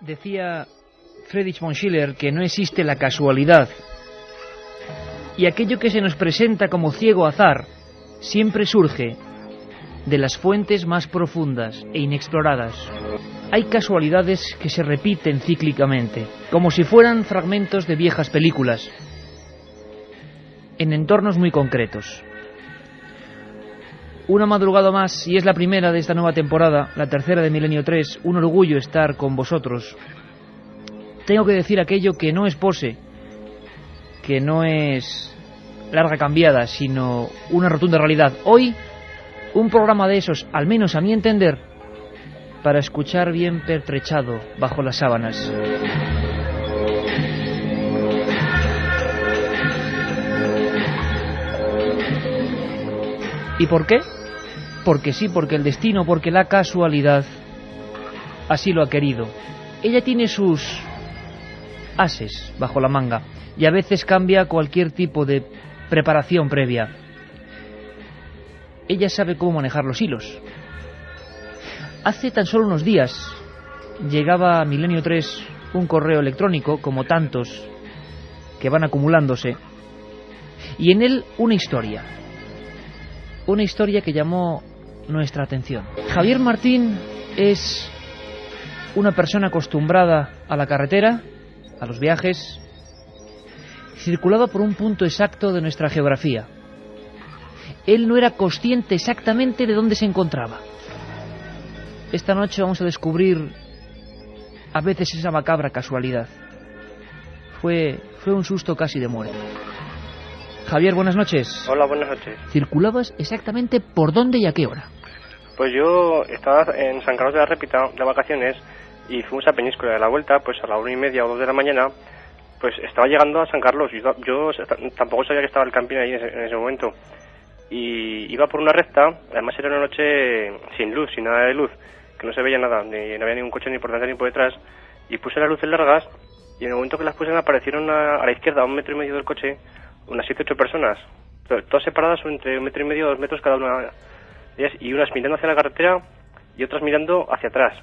Decía Friedrich von Schiller que no existe la casualidad, y aquello que se nos presenta como ciego azar siempre surge de las fuentes más profundas e inexploradas. Hay casualidades que se repiten cíclicamente, como si fueran fragmentos de viejas películas, en entornos muy concretos. Una madrugada más, y es la primera de esta nueva temporada, la tercera de Milenio 3, un orgullo estar con vosotros. Tengo que decir aquello que no es pose, que no es larga cambiada, sino una rotunda realidad. Hoy, un programa de esos, al menos a mi entender, para escuchar bien pertrechado bajo las sábanas. ¿Y por qué? Porque sí, porque el destino, porque la casualidad así lo ha querido. Ella tiene sus ases bajo la manga y a veces cambia cualquier tipo de preparación previa. Ella sabe cómo manejar los hilos. Hace tan solo unos días llegaba a Milenio 3 un correo electrónico, como tantos que van acumulándose, y en él una historia que llamó nuestra atención. Javier Martín es una persona acostumbrada a la carretera, a los viajes, circulaba por un punto exacto de nuestra geografía. Él no era consciente exactamente de dónde se encontraba. Esta noche vamos a descubrir a veces esa macabra casualidad. Fue un susto casi de muerte. Javier, buenas noches. Hola, buenas noches. ¿Circulabas exactamente por dónde y a qué hora? Pues yo estaba en San Carlos de la Répita de vacaciones y fuimos a Peñíscola. De la vuelta, pues a la 1:30 o 2 de la mañana, pues estaba llegando a San Carlos. Yo tampoco sabía que estaba el camping ahí en ese momento. Y iba por una recta, además era una noche sin luz, sin nada de luz, que no se veía nada, no había ningún coche ni por delante ni por detrás. Y puse las luces largas y en el momento que las puse me aparecieron a la izquierda, a 1,5 metros del coche, unas 7 o 8 personas, todas separadas entre 1,5 metros, 2 metros cada una de ellas, y unas mirando hacia la carretera y otras mirando hacia atrás.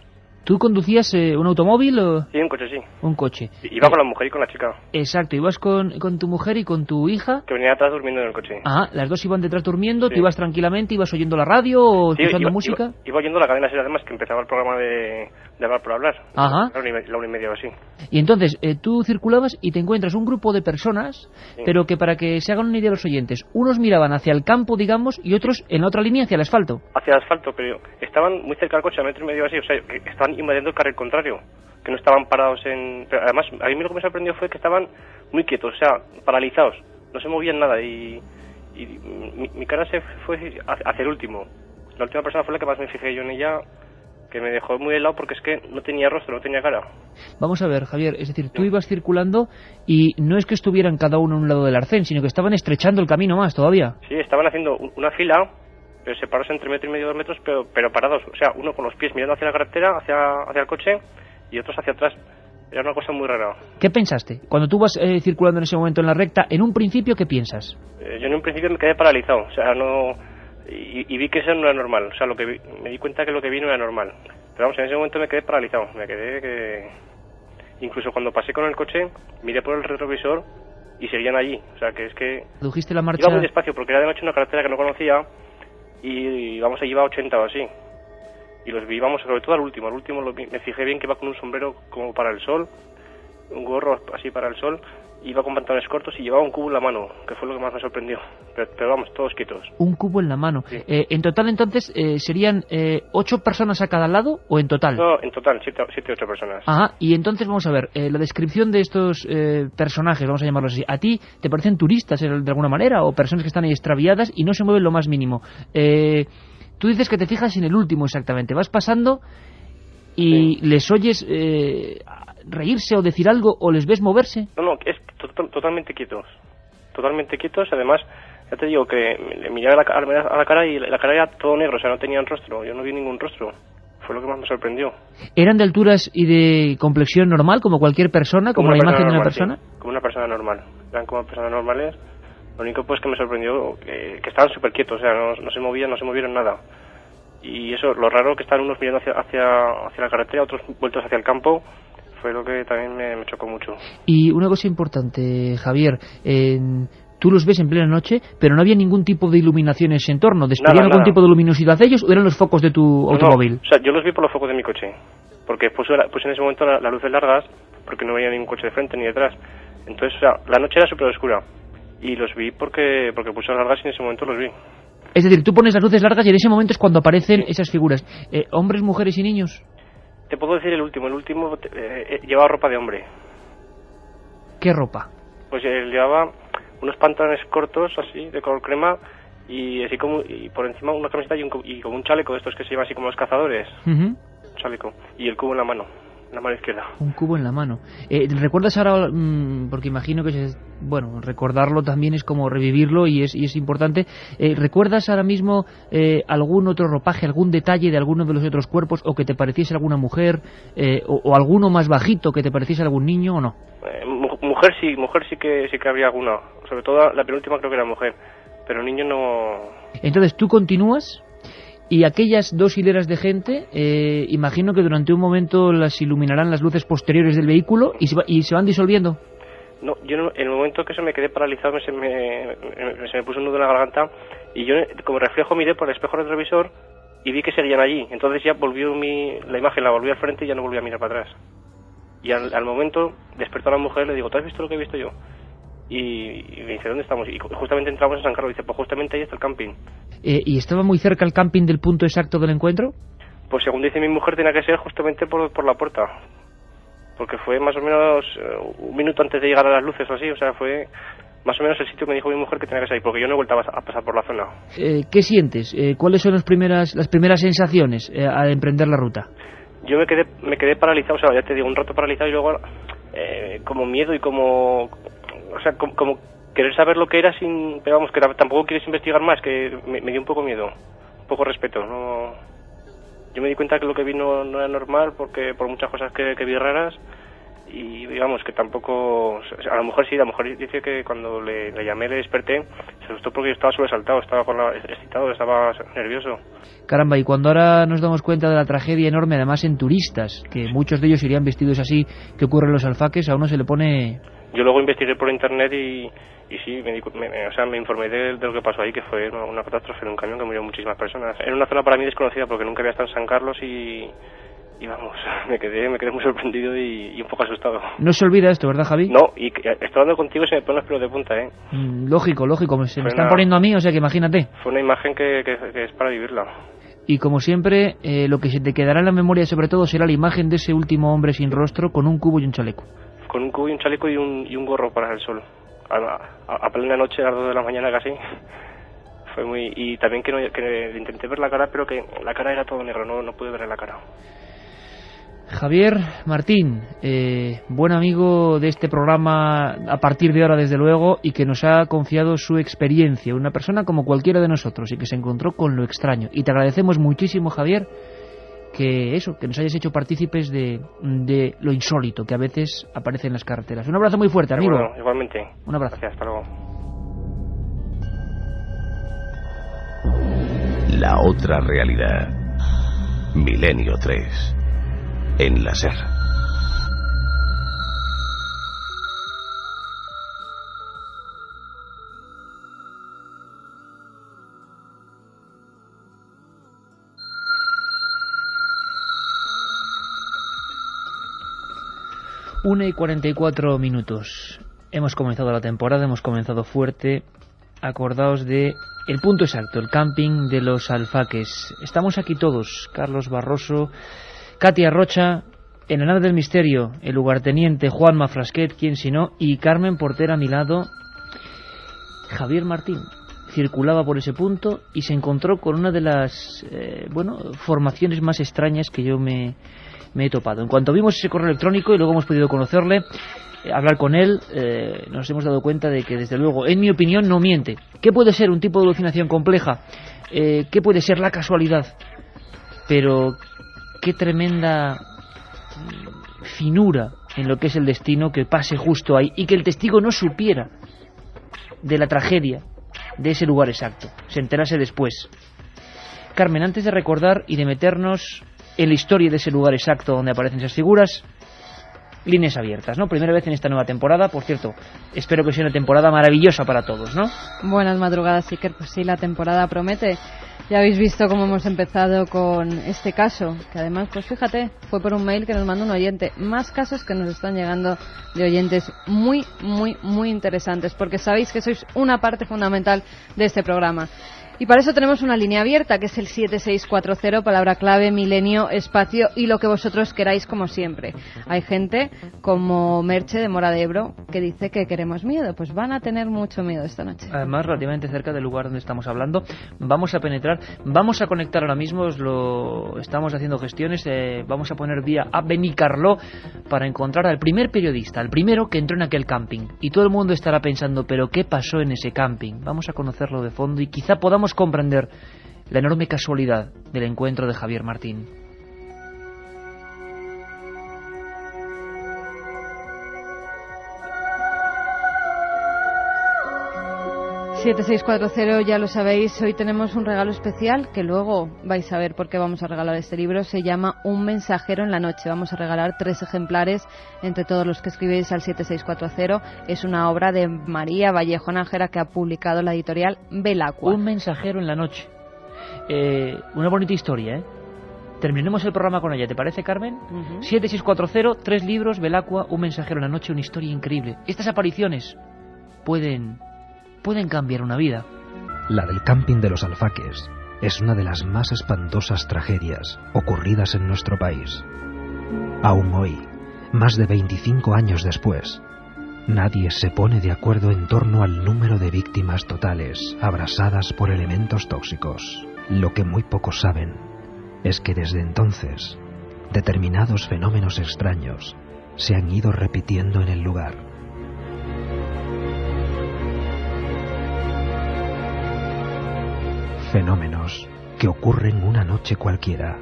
¿Tú conducías un automóvil o...? Sí, un coche, sí. Un coche. Iba con la mujer y con la chica. Exacto, ibas con tu mujer y con tu hija. Que venía atrás durmiendo en el coche. Ah, las dos iban detrás durmiendo, sí. ¿Tú ibas tranquilamente, ibas oyendo la radio o sí, escuchando música? Iba oyendo la cadena SER, además, que empezaba el programa de hablar por hablar. Ajá. La 1:30 o así. Y entonces, tú circulabas y te encuentras un grupo de personas, sí. Pero que para que se hagan una idea los oyentes, unos miraban hacia el campo, digamos, y otros en la otra línea hacia el asfalto. Hacia el asfalto, pero estaban muy cerca del coche, a 1,5 metros así, o sea, que estaban invadiendo el carril contrario, que no estaban parados en... Pero además, a mí lo que me sorprendió fue que estaban muy quietos, o sea, paralizados, no se movían nada y mi cara se fue hacia el último. La última persona fue la que más me fijé yo en ella, que me dejó muy helado porque es que no tenía rostro, no tenía cara. Vamos a ver, Javier, es decir, tú ibas circulando y no es que estuvieran cada uno a un lado del arcén, sino que estaban estrechando el camino más todavía. Sí, estaban haciendo una fila, pero separados entre 1,5 metros, 2 metros, pero parados, o sea, uno con los pies mirando hacia la carretera, hacia el coche, y otros hacia atrás. Era una cosa muy rara. ¿Qué pensaste? Cuando tú vas circulando en ese momento en la recta, en un principio, ¿qué piensas? Yo en un principio me quedé paralizado, o sea, no... Y vi que eso no era normal, o sea, me di cuenta que lo que vi no era normal. Pero vamos, en ese momento me quedé paralizado, me quedé que... Incluso cuando pasé con el coche, miré por el retrovisor y seguían allí, o sea, que es que... ¿Redujiste la marcha? Iba muy despacio porque era de noche una carretera que no conocía y vamos, allí iba a 80 o así. Y los vi, vamos, sobre todo al último me fijé bien que iba con un sombrero como para el sol, un gorro así para el sol, iba con pantalones cortos y llevaba un cubo en la mano, que fue lo que más me sorprendió. Pero vamos, todos quietos. Un cubo en la mano. Sí. En total, entonces, ¿serían 8 personas a cada lado o en total? No, en total, 7 o 8 personas. Ajá, y entonces vamos a ver, la descripción de estos personajes, vamos a llamarlos así, ¿a ti te parecen turistas de alguna manera o personas que están ahí extraviadas y no se mueven lo más mínimo? Tú dices que te fijas en el último exactamente, vas pasando y sí. ¿Les oyes reírse o decir algo o les ves moverse? No, es totalmente quietos, además, ya te digo que le miré a la cara y la cara era todo negro, o sea, no tenían rostro, yo no vi ningún rostro, fue lo que más me sorprendió. ¿Eran de alturas y de complexión normal, como cualquier persona, como la imagen de una persona? Sí, como una persona normal, eran como personas normales. Lo único pues que me sorprendió que estaban súper quietos, o sea, no se movieron nada. Y eso, lo raro que están unos mirando hacia la carretera, otros vueltos hacia el campo, Fue lo que también me chocó mucho. Y una cosa importante, Javier, tú los ves en plena noche, pero no había ningún tipo de iluminación en ese entorno. ¿Despedían algún tipo de luminosidad de ellos o eran los focos de tu automóvil? No, o sea, yo los vi por los focos de mi coche, porque puse en ese momento las luces largas, porque no veía ningún coche de frente ni detrás. Entonces, o sea, la noche era súper oscura y los vi porque puse las largas y en ese momento los vi. Es decir, tú pones las luces largas y en ese momento es cuando aparecen esas figuras. ¿Hombres, mujeres y niños? Te puedo decir el último llevaba ropa de hombre. ¿Qué ropa? Pues él llevaba unos pantalones cortos así, de color crema, y así como y por encima una camiseta y como un chaleco de estos que se llevan así como los cazadores. Un chaleco. Y el cubo en la mano izquierda. Un cubo en la mano. ¿Recuerdas ahora, porque imagino que recordarlo también es como revivirlo y es importante, ¿recuerdas ahora mismo algún otro ropaje, algún detalle de alguno de los otros cuerpos, o que te pareciese alguna mujer, o alguno más bajito que te pareciese algún niño o no? Mujer sí que habría alguna, sobre todo la penúltima creo que era mujer, pero niño no. Entonces tú continúas. Y aquellas dos hileras de gente, imagino que durante un momento las iluminarán las luces posteriores del vehículo y se van disolviendo. No, yo en el momento que me quedé paralizado, se me puso un nudo en la garganta y yo como reflejo miré por el espejo retrovisor y vi que seguían allí. Entonces ya volvió la imagen, la volví al frente y ya no volví a mirar para atrás. Y al momento despertó a la mujer y le digo, ¿tú has visto lo que he visto yo? Y me dice, ¿dónde estamos? Y justamente entramos en San Carlos. Y dice, pues justamente ahí está el camping. ¿Y estaba muy cerca el camping del punto exacto del encuentro? Pues según dice mi mujer, tenía que ser justamente por la puerta. Porque fue más o menos un minuto antes de llegar a las luces o así. O sea, fue más o menos el sitio que me dijo mi mujer que tenía que ser ahí. Porque yo no he vuelto a pasar por la zona. ¿Qué sientes? ¿Cuáles son las primeras sensaciones al emprender la ruta? Yo me quedé paralizado. O sea, ya te digo, un rato paralizado y luego como miedo y como... O sea, como querer saber lo que era pero vamos, que tampoco quieres investigar más, que me dio un poco miedo, un poco respeto, ¿no? Yo me di cuenta que lo que vi no era normal, porque por muchas cosas que vi raras, y digamos que tampoco... A la mujer sí, la mujer dice que cuando le llamé, le desperté, se asustó porque yo estaba sobresaltado, estaba excitado, estaba nervioso. Caramba, y cuando ahora nos damos cuenta de la tragedia enorme, además en turistas, que muchos de ellos irían vestidos así, que ocurre en los Alfaques, a uno se le pone... Yo luego investigué por internet y sí, me informé de lo que pasó ahí, que fue una catástrofe en un camión que murieron muchísimas personas. Era una zona para mí desconocida porque nunca había estado en San Carlos y vamos, me quedé muy sorprendido y un poco asustado. No se olvida esto, ¿verdad, Javi? No, y estoy hablando contigo y se me ponen los pelos de punta, ¿eh? Lógico, se me están poniendo a mí, o sea que imagínate. Fue una imagen que es para vivirla. Y como siempre, lo que se te quedará en la memoria sobre todo será la imagen de ese último hombre sin rostro con un cubo y un chaleco. Con un cubo y un chaleco y un gorro para el sol. A plena noche, a las 2 de la mañana casi. Fue muy... Y también que intenté ver la cara, pero que la cara era todo negro, no pude ver la cara. Javier Martín, buen amigo de este programa a partir de ahora desde luego, y que nos ha confiado su experiencia, una persona como cualquiera de nosotros y que se encontró con lo extraño. Y te agradecemos muchísimo, Javier, que nos hayas hecho partícipes de lo insólito que a veces aparece en las carreteras. Un abrazo muy fuerte, amigo. Bueno, igualmente. Un abrazo. Gracias, hasta luego. La otra realidad. Milenio 3. En la SER. Una y 44 minutos. Hemos comenzado la temporada, hemos comenzado fuerte. Acordaos de el punto exacto, el camping de los Alfaques. Estamos aquí todos, Carlos Barroso, Katia Rocha, en la nave del misterio, el lugarteniente Juan Mafrasquet, quien si no, y Carmen Portera a mi lado. Javier Martín circulaba por ese punto y se encontró con una de las formaciones más extrañas que yo me he topado. En cuanto vimos ese correo electrónico y luego hemos podido conocerle, hablar con él, nos hemos dado cuenta de que desde luego, en mi opinión, no miente. ¿Qué puede ser un tipo de alucinación compleja? ¿Qué puede ser la casualidad? Pero qué tremenda finura en lo que es el destino que pase justo ahí y que el testigo no supiera de la tragedia de ese lugar exacto, se enterase después. Carmen, antes de recordar y de meternos en la historia de ese lugar exacto donde aparecen esas figuras, líneas abiertas, ¿no? Primera vez en esta nueva temporada, por cierto, espero que sea una temporada maravillosa para todos, ¿no? Buenas madrugadas, Iker. Pues sí, la temporada promete. Ya habéis visto cómo hemos empezado con este caso, que además, pues fíjate, fue por un mail que nos mandó un oyente. Más casos que nos están llegando de oyentes muy, muy, muy interesantes, porque sabéis que sois una parte fundamental de este programa. Y para eso tenemos una línea abierta, que es el 7640, palabra clave, milenio, espacio y lo que vosotros queráis, como siempre. Hay gente como Merche de Mora de Ebro que dice que queremos miedo. Pues van a tener mucho miedo esta noche. Además, relativamente cerca del lugar donde estamos hablando. Vamos a penetrar, vamos a conectar ahora mismo, estamos haciendo gestiones, vamos a poner vía a Benicarló para encontrar al primer periodista, al primero que entró en aquel camping. Y todo el mundo estará pensando, ¿pero qué pasó en ese camping? Vamos a conocerlo de fondo y quizá podamos comprender la enorme casualidad del encuentro de Javier Martín. ...7640, ya lo sabéis, hoy tenemos un regalo especial que luego vais a ver por qué vamos a regalar este libro. Se llama Un mensajero en la noche. Vamos a regalar 3 ejemplares entre todos los que escribís al 7640. Es una obra de María Vallejo Nájera que ha publicado la editorial Belacqua. Un mensajero en la noche. Una bonita historia, ¿eh? Terminemos el programa con ella, ¿te parece, Carmen? 7640, 3 libros, Belacqua, Un mensajero en la noche, una historia increíble. Estas apariciones pueden cambiar una vida. La del camping de los Alfaques es una de las más espantosas tragedias ocurridas en nuestro país. Aún hoy, más de 25 años después, nadie se pone de acuerdo en torno al número de víctimas totales abrasadas por elementos tóxicos. Lo que muy pocos saben es que desde entonces, determinados fenómenos extraños se han ido repitiendo en el lugar. Fenómenos que ocurren una noche cualquiera,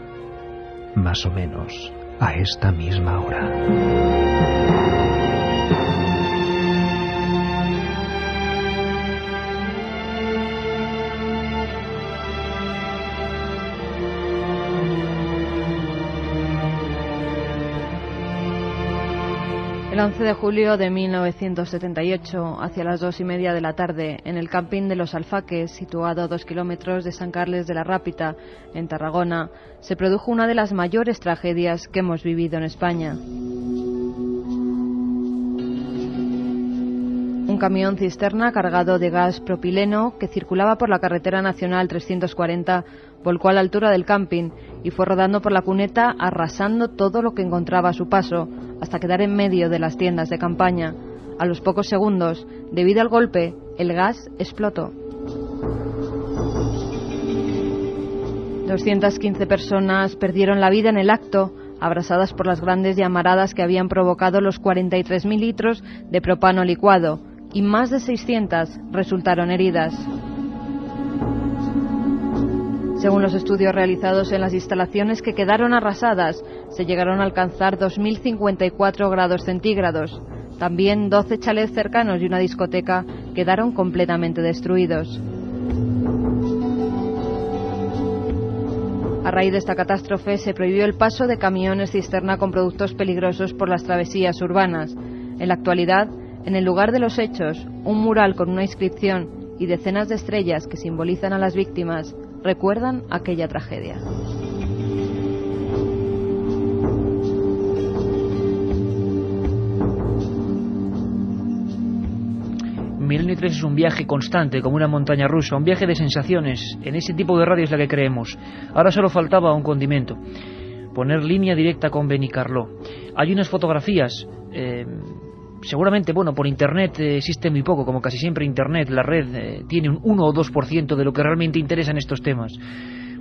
más o menos a esta misma hora. El 11 de julio de 1978, hacia las 2:30 de la tarde, en el camping de los Alfaques, situado a 2 kilómetros de Sant Carles de la Ràpita, en Tarragona, se produjo una de las mayores tragedias que hemos vivido en España. Un camión cisterna cargado de gas propileno que circulaba por la carretera nacional 340 volcó a la altura del camping y fue rodando por la cuneta arrasando todo lo que encontraba a su paso hasta quedar en medio de las tiendas de campaña. A los pocos segundos, debido al golpe, el gas explotó. 215 personas perdieron la vida en el acto, abrasadas por las grandes llamaradas que habían provocado los 43.000 litros de propano licuado, y más de 600 resultaron heridas. Según los estudios realizados en las instalaciones que quedaron arrasadas, se llegaron a alcanzar 2.054 grados centígrados. También 12 chalets cercanos y una discoteca quedaron completamente destruidos. A raíz de esta catástrofe se prohibió el paso de camiones cisterna con productos peligrosos por las travesías urbanas. En la actualidad, en el lugar de los hechos, un mural con una inscripción y decenas de estrellas que simbolizan a las víctimas recuerdan aquella tragedia. Milenio 3 es un viaje constante, como una montaña rusa, un viaje de sensaciones. En ese tipo de radio es la que creemos. Ahora solo faltaba un condimento: poner línea directa con Benicarló. Hay unas fotografías, seguramente, bueno, por internet existe muy poco, como casi siempre internet, la red tiene un 1 o 2% de lo que realmente interesa en estos temas,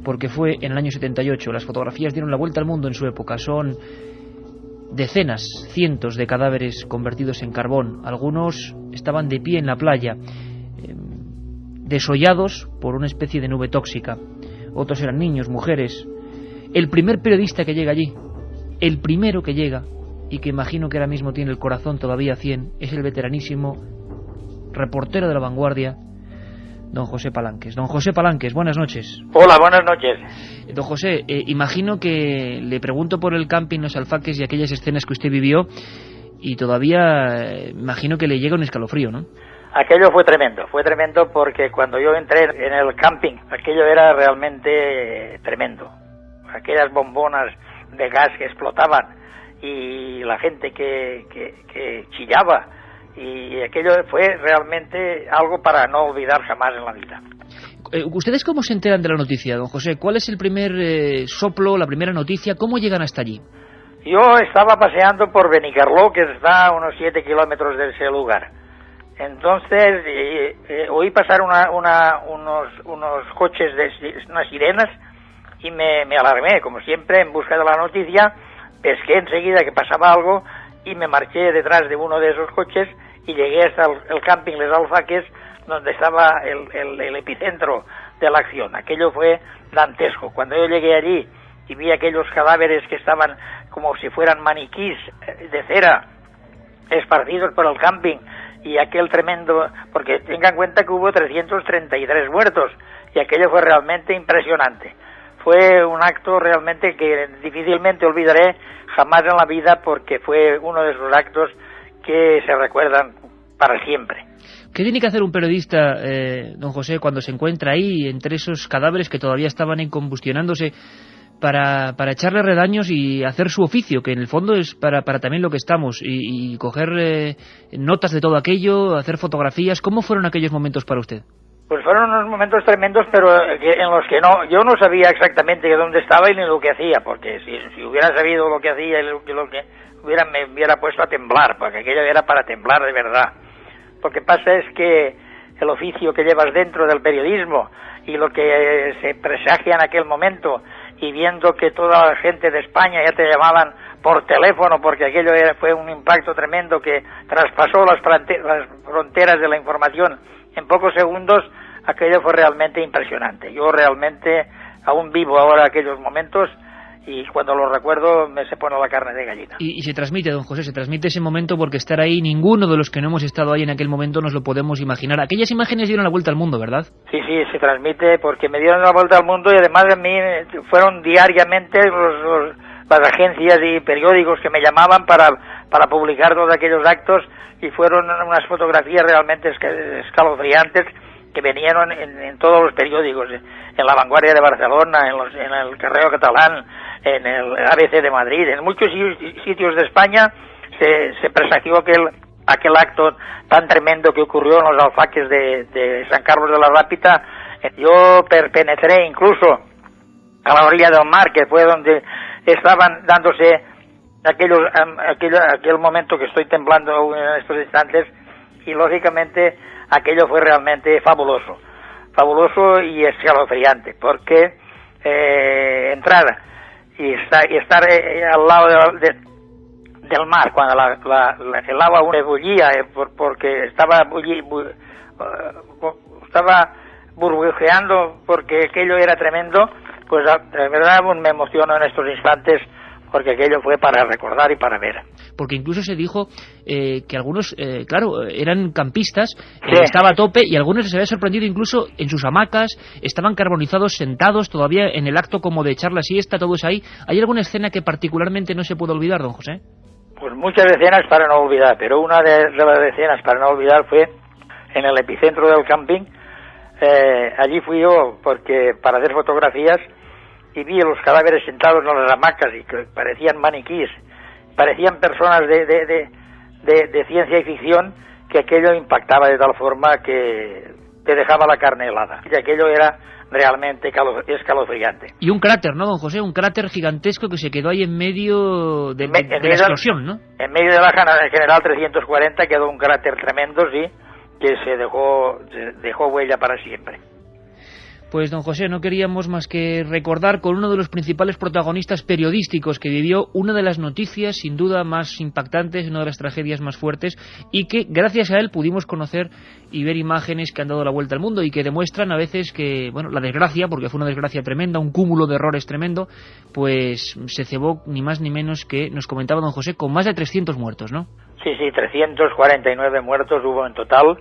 porque fue en el año 78. Las fotografías dieron la vuelta al mundo en su época. Son decenas, cientos de cadáveres convertidos en carbón. Algunos estaban de pie en la playa, desollados por una especie de nube tóxica. Otros eran niños, mujeres. El primer periodista que llega allí, el primero que llega, y que imagino que ahora mismo tiene el corazón todavía a 100, es el veteranísimo reportero de La Vanguardia, don José Palanques. Don José Palanques, buenas noches. Hola, buenas noches. Don José, imagino que le pregunto por el camping Los Alfaques y aquellas escenas que usted vivió. y todavía imagino que le llega un escalofrío, ¿no? Aquello fue tremendo porque cuando yo entré en el camping, aquello era realmente tremendo. Aquellas bombonas de gas que explotaban y la gente que chillaba, y aquello fue realmente algo para no olvidar jamás en la vida. ¿Ustedes cómo se enteran de la noticia, don José? ¿Cuál es el primer soplo, la primera noticia? ¿Cómo llegan hasta allí? Yo estaba paseando por Benicarló, que está a unos 7 kilómetros de ese lugar. Entonces oí pasar unos coches, unas sirenas, y me alarmé, como siempre, en busca de la noticia. Pesqué enseguida que pasaba algo y me marché detrás de uno de esos coches y llegué hasta el camping Les Alfaques, donde estaba el epicentro de la acción. Aquello fue dantesco. Cuando yo llegué allí y vi aquellos cadáveres que estaban como si fueran maniquís de cera esparcidos por el camping, y aquel tremendo, porque tengan en cuenta que hubo 333 muertos, y aquello fue realmente impresionante. Fue un acto realmente que difícilmente olvidaré jamás en la vida, porque fue uno de esos actos que se recuerdan para siempre. ¿Qué tiene que hacer un periodista, don José, cuando se encuentra ahí entre esos cadáveres que todavía estaban combustionándose, para echarle redaños y hacer su oficio, que en el fondo es para también lo que estamos, y coger notas de todo aquello, hacer fotografías? ¿Cómo fueron aquellos momentos para usted? Pues fueron unos momentos tremendos, pero en los que yo no sabía exactamente dónde estaba y ni lo que hacía, porque si hubiera sabido lo que hacía y lo que me hubiera puesto a temblar, porque aquello era para temblar de verdad. Lo que pasa es que el oficio que llevas dentro del periodismo y lo que se presagia en aquel momento, y viendo que toda la gente de España ya te llamaban por teléfono, porque aquello fue un impacto tremendo que traspasó las fronteras de la información en pocos segundos, aquello fue realmente impresionante. Yo realmente aún vivo ahora aquellos momentos, y cuando los recuerdo se pone la carne de gallina. Y se transmite, don José, se transmite ese momento, porque estar ahí, ninguno de los que no hemos estado ahí en aquel momento nos lo podemos imaginar. Aquellas imágenes dieron la vuelta al mundo, ¿verdad? Sí, se transmite, porque me dieron la vuelta al mundo, y además de mí fueron diariamente las agencias y periódicos que me llamaban para publicar todos aquellos actos, y fueron unas fotografías realmente escalofriantes que venían en todos los periódicos, en La Vanguardia de Barcelona, en el Correo Catalán, en el ABC de Madrid, en muchos sitios de España se presagió aquel acto tan tremendo que ocurrió en los alfaques de San Carlos de la Rápita. Yo penetré incluso a la orilla del mar, que fue donde estaban dándose aquel momento que estoy temblando en estos instantes, y lógicamente aquello fue realmente fabuloso y escalofriante, porque entrar y estar al lado del mar cuando el agua aún bullía, porque estaba burbujeando, porque aquello era tremendo. Pues de verdad me emociono en estos instantes, porque aquello fue para recordar y para ver. Porque incluso se dijo que algunos, eran campistas, sí. Estaba a tope, y algunos les había sorprendido incluso en sus hamacas, estaban carbonizados, sentados todavía en el acto como de echar la siesta, todos ahí. ¿Hay alguna escena que particularmente no se puede olvidar, don José? Pues muchas escenas para no olvidar, pero una de las escenas para no olvidar fue en el epicentro del camping. Allí fui yo para hacer fotografías, y vi los cadáveres sentados en las hamacas, y que parecían maniquíes, parecían personas de ciencia y ficción, que aquello impactaba de tal forma que te dejaba la carne helada, y aquello era realmente escalofriante. Y un cráter, ¿no, don José? Un cráter gigantesco que se quedó ahí en medio de la explosión, ¿no? En medio de la General 340 quedó un cráter tremendo, sí, que se dejó huella para siempre. Pues, don José, no queríamos más que recordar con uno de los principales protagonistas periodísticos que vivió una de las noticias, sin duda, más impactantes, una de las tragedias más fuertes, y que gracias a él pudimos conocer y ver imágenes que han dado la vuelta al mundo y que demuestran a veces que, bueno, la desgracia, porque fue una desgracia tremenda, un cúmulo de errores tremendo, pues se cebó ni más ni menos que, nos comentaba don José, con más de 300 muertos, ¿no? Sí, 349 muertos hubo en total,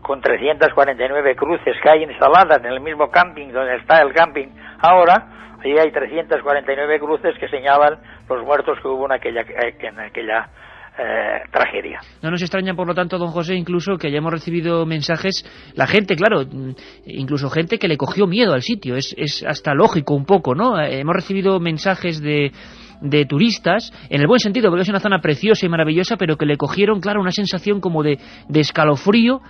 con 349 cruces que hay instaladas en el mismo camping donde está el camping ahora. Ahí hay 349 cruces que señalan los muertos que hubo en aquella tragedia. No nos extraña, por lo tanto, don José, incluso que hayamos recibido mensajes, la gente, claro, incluso gente que le cogió miedo al sitio, es hasta lógico un poco, ¿no? Hemos recibido mensajes de turistas, en el buen sentido, porque es una zona preciosa y maravillosa, pero que le cogieron, claro, una sensación como de escalofrío,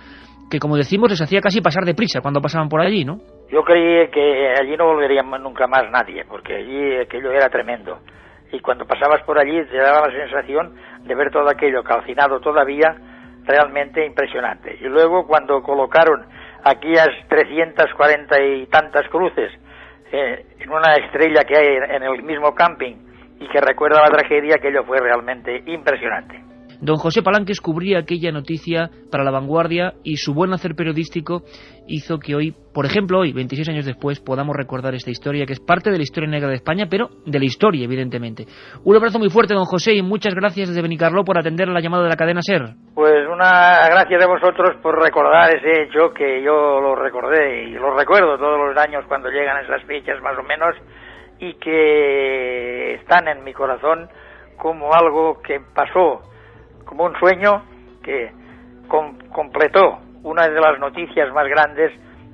que, como decimos, les hacía casi pasar deprisa cuando pasaban por allí, ¿no? Yo creí que allí no volvería nunca más nadie, porque allí aquello era tremendo. Y cuando pasabas por allí te daba la sensación de ver todo aquello calcinado todavía, realmente impresionante. Y luego cuando colocaron aquellas 340 y tantas cruces en una estrella que hay en el mismo camping y que recuerda la tragedia, aquello fue realmente impresionante. Don José Palanques cubría aquella noticia para La Vanguardia y su buen hacer periodístico hizo que hoy, por ejemplo hoy, 26 años después, podamos recordar esta historia, que es parte de la historia negra de España, pero de la historia, evidentemente. Un abrazo muy fuerte, don José, y muchas gracias desde Benicarló por atender la llamada de la cadena SER. Pues una gracia de vosotros por recordar ese hecho que yo lo recordé y lo recuerdo todos los años cuando llegan esas fechas más o menos, y que están en mi corazón como algo que pasó, como un sueño que completó una de las noticias más grandes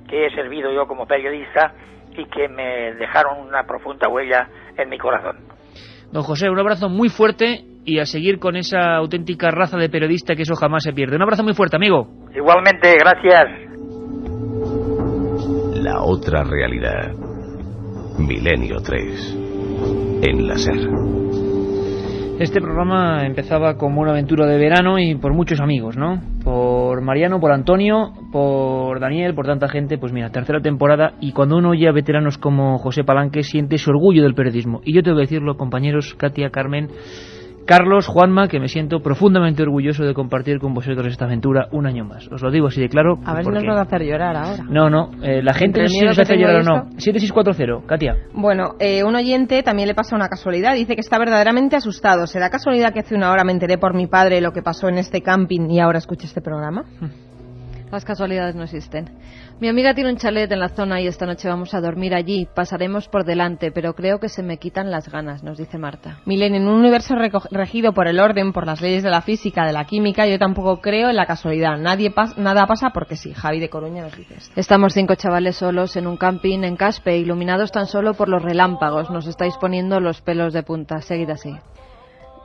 que he servido yo como periodista y que me dejaron una profunda huella en mi corazón. Don José, un abrazo muy fuerte y a seguir con esa auténtica raza de periodista, que eso jamás se pierde. Un abrazo muy fuerte, amigo. Igualmente, gracias. La otra realidad. Milenio 3. En la SER. Este programa empezaba como una aventura de verano y por muchos amigos, ¿no? Por Mariano, por Antonio, por Daniel, por tanta gente. Pues mira, tercera temporada, y cuando uno oye a veteranos como José Palanques siente ese orgullo del periodismo. Y yo tengo que decirlo, compañeros, Katia, Carmen, Carlos, Juanma, que me siento profundamente orgulloso de compartir con vosotros esta aventura un año más. Os lo digo así de claro. A ver si nos van a hacer llorar ahora. No, la gente no sé si nos hace llorar o no. 7640, Katia. Bueno, un oyente también le pasa una casualidad. Dice que está verdaderamente asustado. ¿Será casualidad que hace una hora me enteré por mi padre lo que pasó en este camping y ahora escucho este programa? Las casualidades no existen. Mi amiga tiene un chalet en la zona y esta noche vamos a dormir allí. Pasaremos por delante, pero creo que se me quitan las ganas, nos dice Marta. Milen, en un universo regido por el orden, por las leyes de la física, de la química, yo tampoco creo en la casualidad. Nada pasa porque sí. Javi de Coruña nos dice esto. Estamos 5 chavales solos en un camping en Caspe, iluminados tan solo por los relámpagos. Nos estáis poniendo los pelos de punta. Seguid así.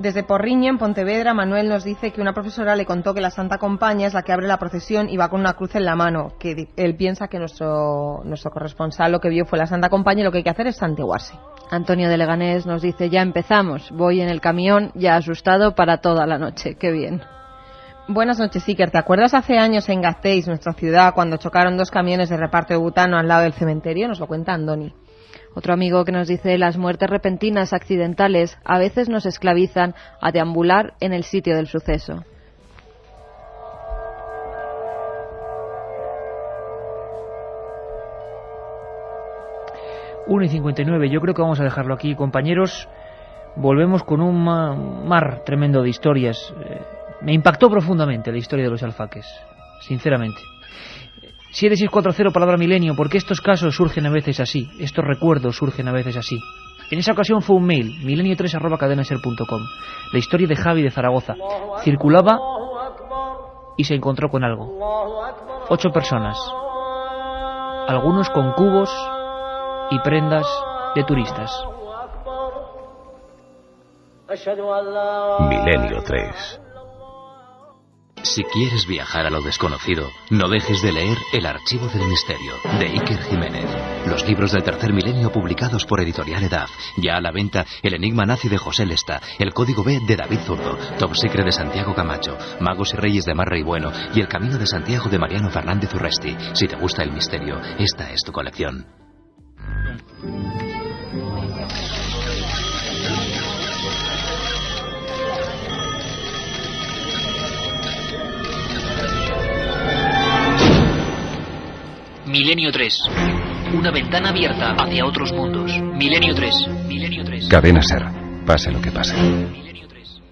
Desde Porriño, en Pontevedra, Manuel nos dice que una profesora le contó que la Santa Compañía es la que abre la procesión y va con una cruz en la mano, que él piensa que nuestro corresponsal lo que vio fue la Santa Compañía y lo que hay que hacer es santiguarse. Antonio de Leganés nos dice, ya empezamos, voy en el camión, ya asustado para toda la noche. Qué bien. Buenas noches, Iker. ¿Te acuerdas hace años en Gasteiz, nuestra ciudad, cuando chocaron 2 camiones de reparto de butano al lado del cementerio? Nos lo cuenta Andoni. Otro amigo que nos dice, las muertes repentinas accidentales a veces nos esclavizan a deambular en el sitio del suceso. Una y 59, yo creo que vamos a dejarlo aquí, compañeros. Volvemos con un mar tremendo de historias. Me impactó profundamente la historia de los alfaques, sinceramente. 7640, palabra milenio, porque estos casos surgen a veces así, estos recuerdos surgen a veces así. En esa ocasión fue un mail, milenio3@cadenaser.com. La historia de Javi de Zaragoza. Circulaba y se encontró con algo. 8 personas, algunos con cubos y prendas de turistas. Milenio 3. Si quieres viajar a lo desconocido, no dejes de leer El Archivo del Misterio, de Iker Jiménez. Los libros del tercer milenio publicados por Editorial Edaf. Ya a la venta El Enigma Nazi de José Lesta, El Código B de David Zurdo, Top Secret de Santiago Camacho, Magos y Reyes de Marra y Bueno y El Camino de Santiago de Mariano Fernández Urresti. Si te gusta el misterio, esta es tu colección. Milenio 3. Una ventana abierta hacia otros mundos. Milenio 3. Milenio 3. Cadena SER. Pase lo que pase. Milenio 3.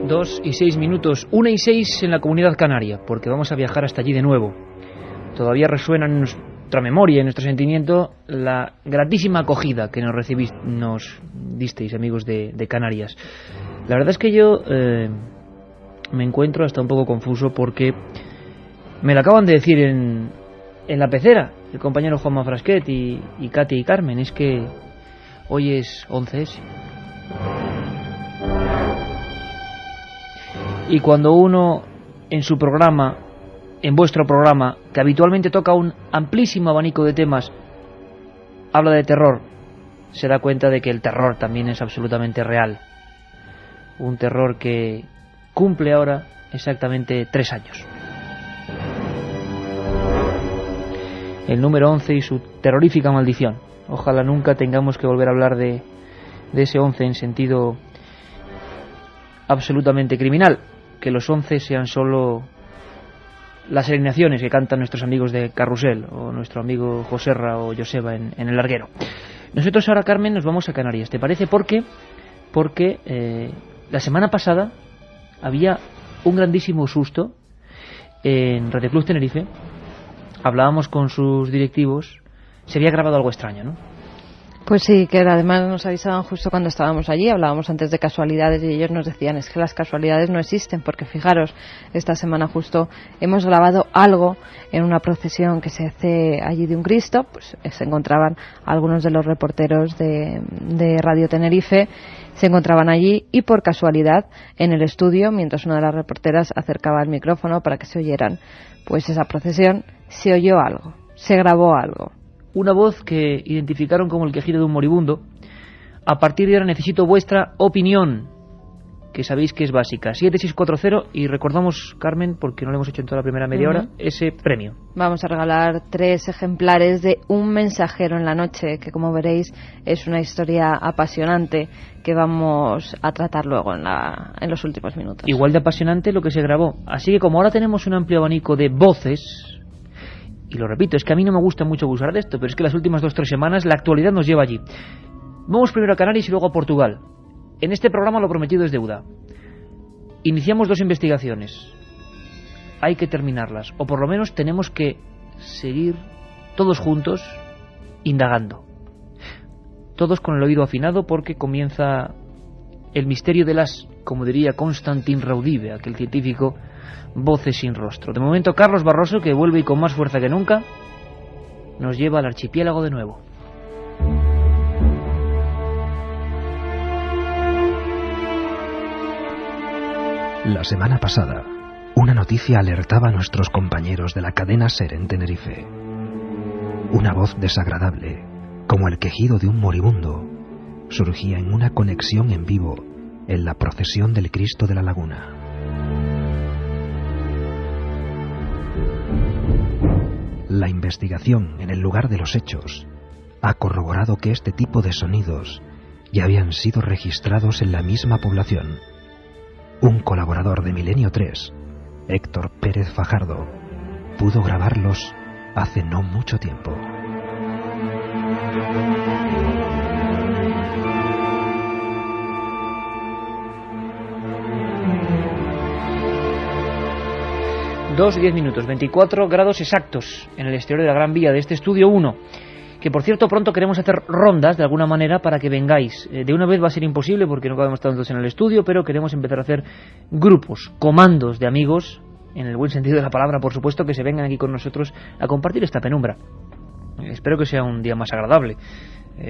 2:06, 1:06 en la Comunidad Canaria, porque vamos a viajar hasta allí de nuevo. Todavía resuena en nuestra memoria, en nuestro sentimiento, la gratísima acogida que nos disteis, amigos de Canarias. La verdad es que yo me encuentro hasta un poco confuso porque me lo acaban de decir en la pecera el compañero Juanma Frasquet y Katia y Carmen. Es que hoy es 11S. Y cuando uno en su programa, en vuestro programa, que habitualmente toca un amplísimo abanico de temas, habla de terror, se da cuenta de que el terror también es absolutamente real. Un terror que cumple ahora exactamente 3 años. El número 11 y su terrorífica maldición. Ojalá nunca tengamos que volver a hablar de ese 11 en sentido absolutamente criminal. Que los 11 sean solo las alineaciones que cantan nuestros amigos de Carrusel, o nuestro amigo Joserra o Joseba en el larguero. Nosotros ahora, Carmen, nos vamos a Canarias, ¿te parece? Porque la semana pasada había un grandísimo susto en Radio Club Tenerife. Hablábamos con sus directivos, se había grabado algo extraño, ¿no? Pues sí, que además nos avisaban justo cuando estábamos allí. Hablábamos antes de casualidades y ellos nos decían, es que las casualidades no existen, porque fijaros, esta semana justo hemos grabado algo en una procesión que se hace allí de un Cristo. Pues se encontraban algunos de los reporteros de Radio Tenerife, se encontraban allí, y por casualidad en el estudio, mientras una de las reporteras acercaba el micrófono para que se oyeran pues esa procesión, se oyó algo, se grabó algo. Una voz que identificaron como el quejido de un moribundo. A partir de ahora necesito vuestra opinión, que sabéis que es básica. 7640, y recordamos, Carmen, porque no lo hemos hecho en toda la primera media hora, ese premio. Vamos a regalar 3 ejemplares de Un mensajero en la noche, que como veréis es una historia apasionante que vamos a tratar luego en los últimos minutos. Igual de apasionante lo que se grabó. Así que como ahora tenemos un amplio abanico de voces, y lo repito, es que a mí no me gusta mucho abusar de esto, pero es que las últimas 2 o 3 semanas la actualidad nos lleva allí. Vamos primero a Canarias y luego a Portugal. En este programa lo prometido es deuda. Iniciamos 2 investigaciones. Hay que terminarlas, o por lo menos tenemos que seguir todos juntos indagando. Todos con el oído afinado, porque comienza el misterio de las, como diría Constantin Raudive, aquel científico, voces sin rostro. De momento, Carlos Barroso, que vuelve y con más fuerza que nunca, nos lleva al archipiélago de nuevo. La semana pasada, una noticia alertaba a nuestros compañeros de la cadena SER en Tenerife. Una voz desagradable, como el quejido de un moribundo, surgía en una conexión en vivo en la procesión del Cristo de la Laguna. La investigación en el lugar de los hechos ha corroborado que este tipo de sonidos ya habían sido registrados en la misma población. Un colaborador de Milenio 3, Héctor Pérez Fajardo, pudo grabarlos hace no mucho tiempo. Dos y 10 minutos, 24 grados exactos en el exterior de la Gran Vía de este estudio 1, que por cierto pronto queremos hacer rondas de alguna manera para que vengáis. De una vez va a ser imposible porque no cabemos tantos en el estudio, pero queremos empezar a hacer grupos, comandos de amigos, en el buen sentido de la palabra, por supuesto, que se vengan aquí con nosotros a compartir esta penumbra. Espero que sea un día más agradable,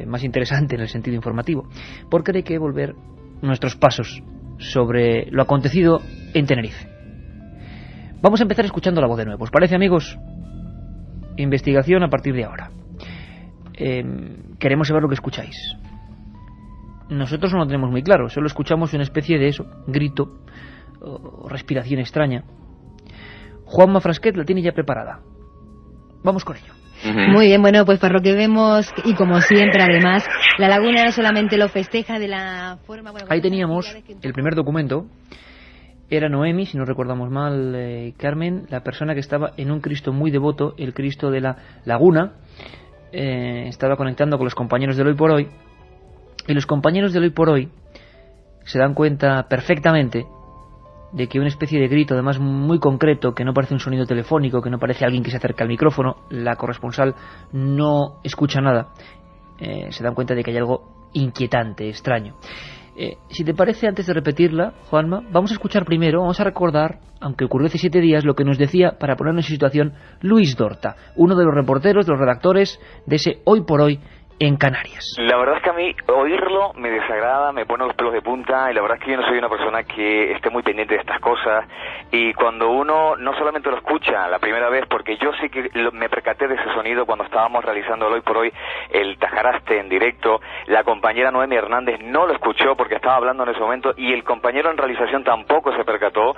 más interesante en el sentido informativo, porque hay que volver nuestros pasos sobre lo acontecido en Tenerife. Vamos a empezar escuchando la voz de nuevo. ¿Os parece, amigos? Investigación a partir de ahora. Queremos saber lo que escucháis. Nosotros no lo tenemos muy claro, solo escuchamos una especie de eso, grito o respiración extraña. Juanma Frasquet la tiene ya preparada. Vamos con ello. Muy bien, bueno, pues por lo que vemos, y como siempre además, la laguna no solamente lo festeja de la forma... Bueno, ahí teníamos el primer documento. Era Noemi, si no recordamos mal, Carmen, la persona que estaba en un Cristo muy devoto, el Cristo de la Laguna. Estaba conectando con los compañeros del Hoy por Hoy, y los compañeros del Hoy por Hoy se dan cuenta perfectamente de que una especie de grito, además muy concreto, que no parece un sonido telefónico, que no parece alguien que se acerca al micrófono, la corresponsal no escucha nada. Se dan cuenta de que hay algo inquietante, extraño. Si te parece, antes de repetirla, Juanma, vamos a escuchar primero, vamos a recordar, aunque ocurrió hace 7 días, lo que nos decía, para ponernos en situación, Luis Dorta, uno de los reporteros, de los redactores de ese Hoy por Hoy en Canarias. La verdad es que a mí oírlo me desagrada, me pone los pelos de punta, y la verdad es que yo no soy una persona que esté muy pendiente de estas cosas, y cuando uno no solamente lo escucha la primera vez, porque yo sí que me percaté de ese sonido cuando estábamos realizando el Hoy por Hoy, el Tajaraste en directo, la compañera Noemi Hernández no lo escuchó porque estaba hablando en ese momento, y el compañero en realización tampoco se percató.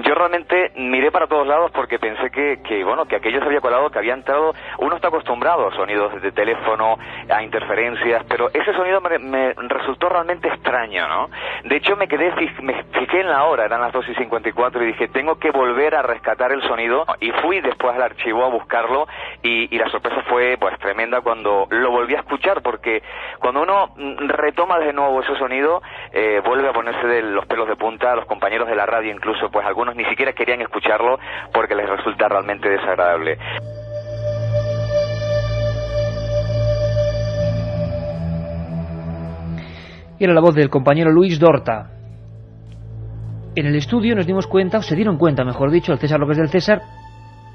Yo realmente miré para todos lados porque pensé que aquello se había colado, que había entrado. Uno está acostumbrado a sonidos de teléfono, a interferencias, pero ese sonido me resultó realmente extraño, ¿no? De hecho me fijé en la hora, eran las 2:54, y dije, tengo que volver a rescatar el sonido, y fui después al archivo a buscarlo, y la sorpresa fue pues tremenda cuando lo volví a escuchar, porque cuando uno retoma de nuevo ese sonido, vuelve a ponerse de los pelos de punta. Los compañeros de la radio incluso, pues algunos ni siquiera querían escucharlo porque les resulta realmente desagradable. Y era la voz del compañero Luis Dorta. En el estudio nos dimos cuenta, o se dieron cuenta, mejor dicho, el César López del César,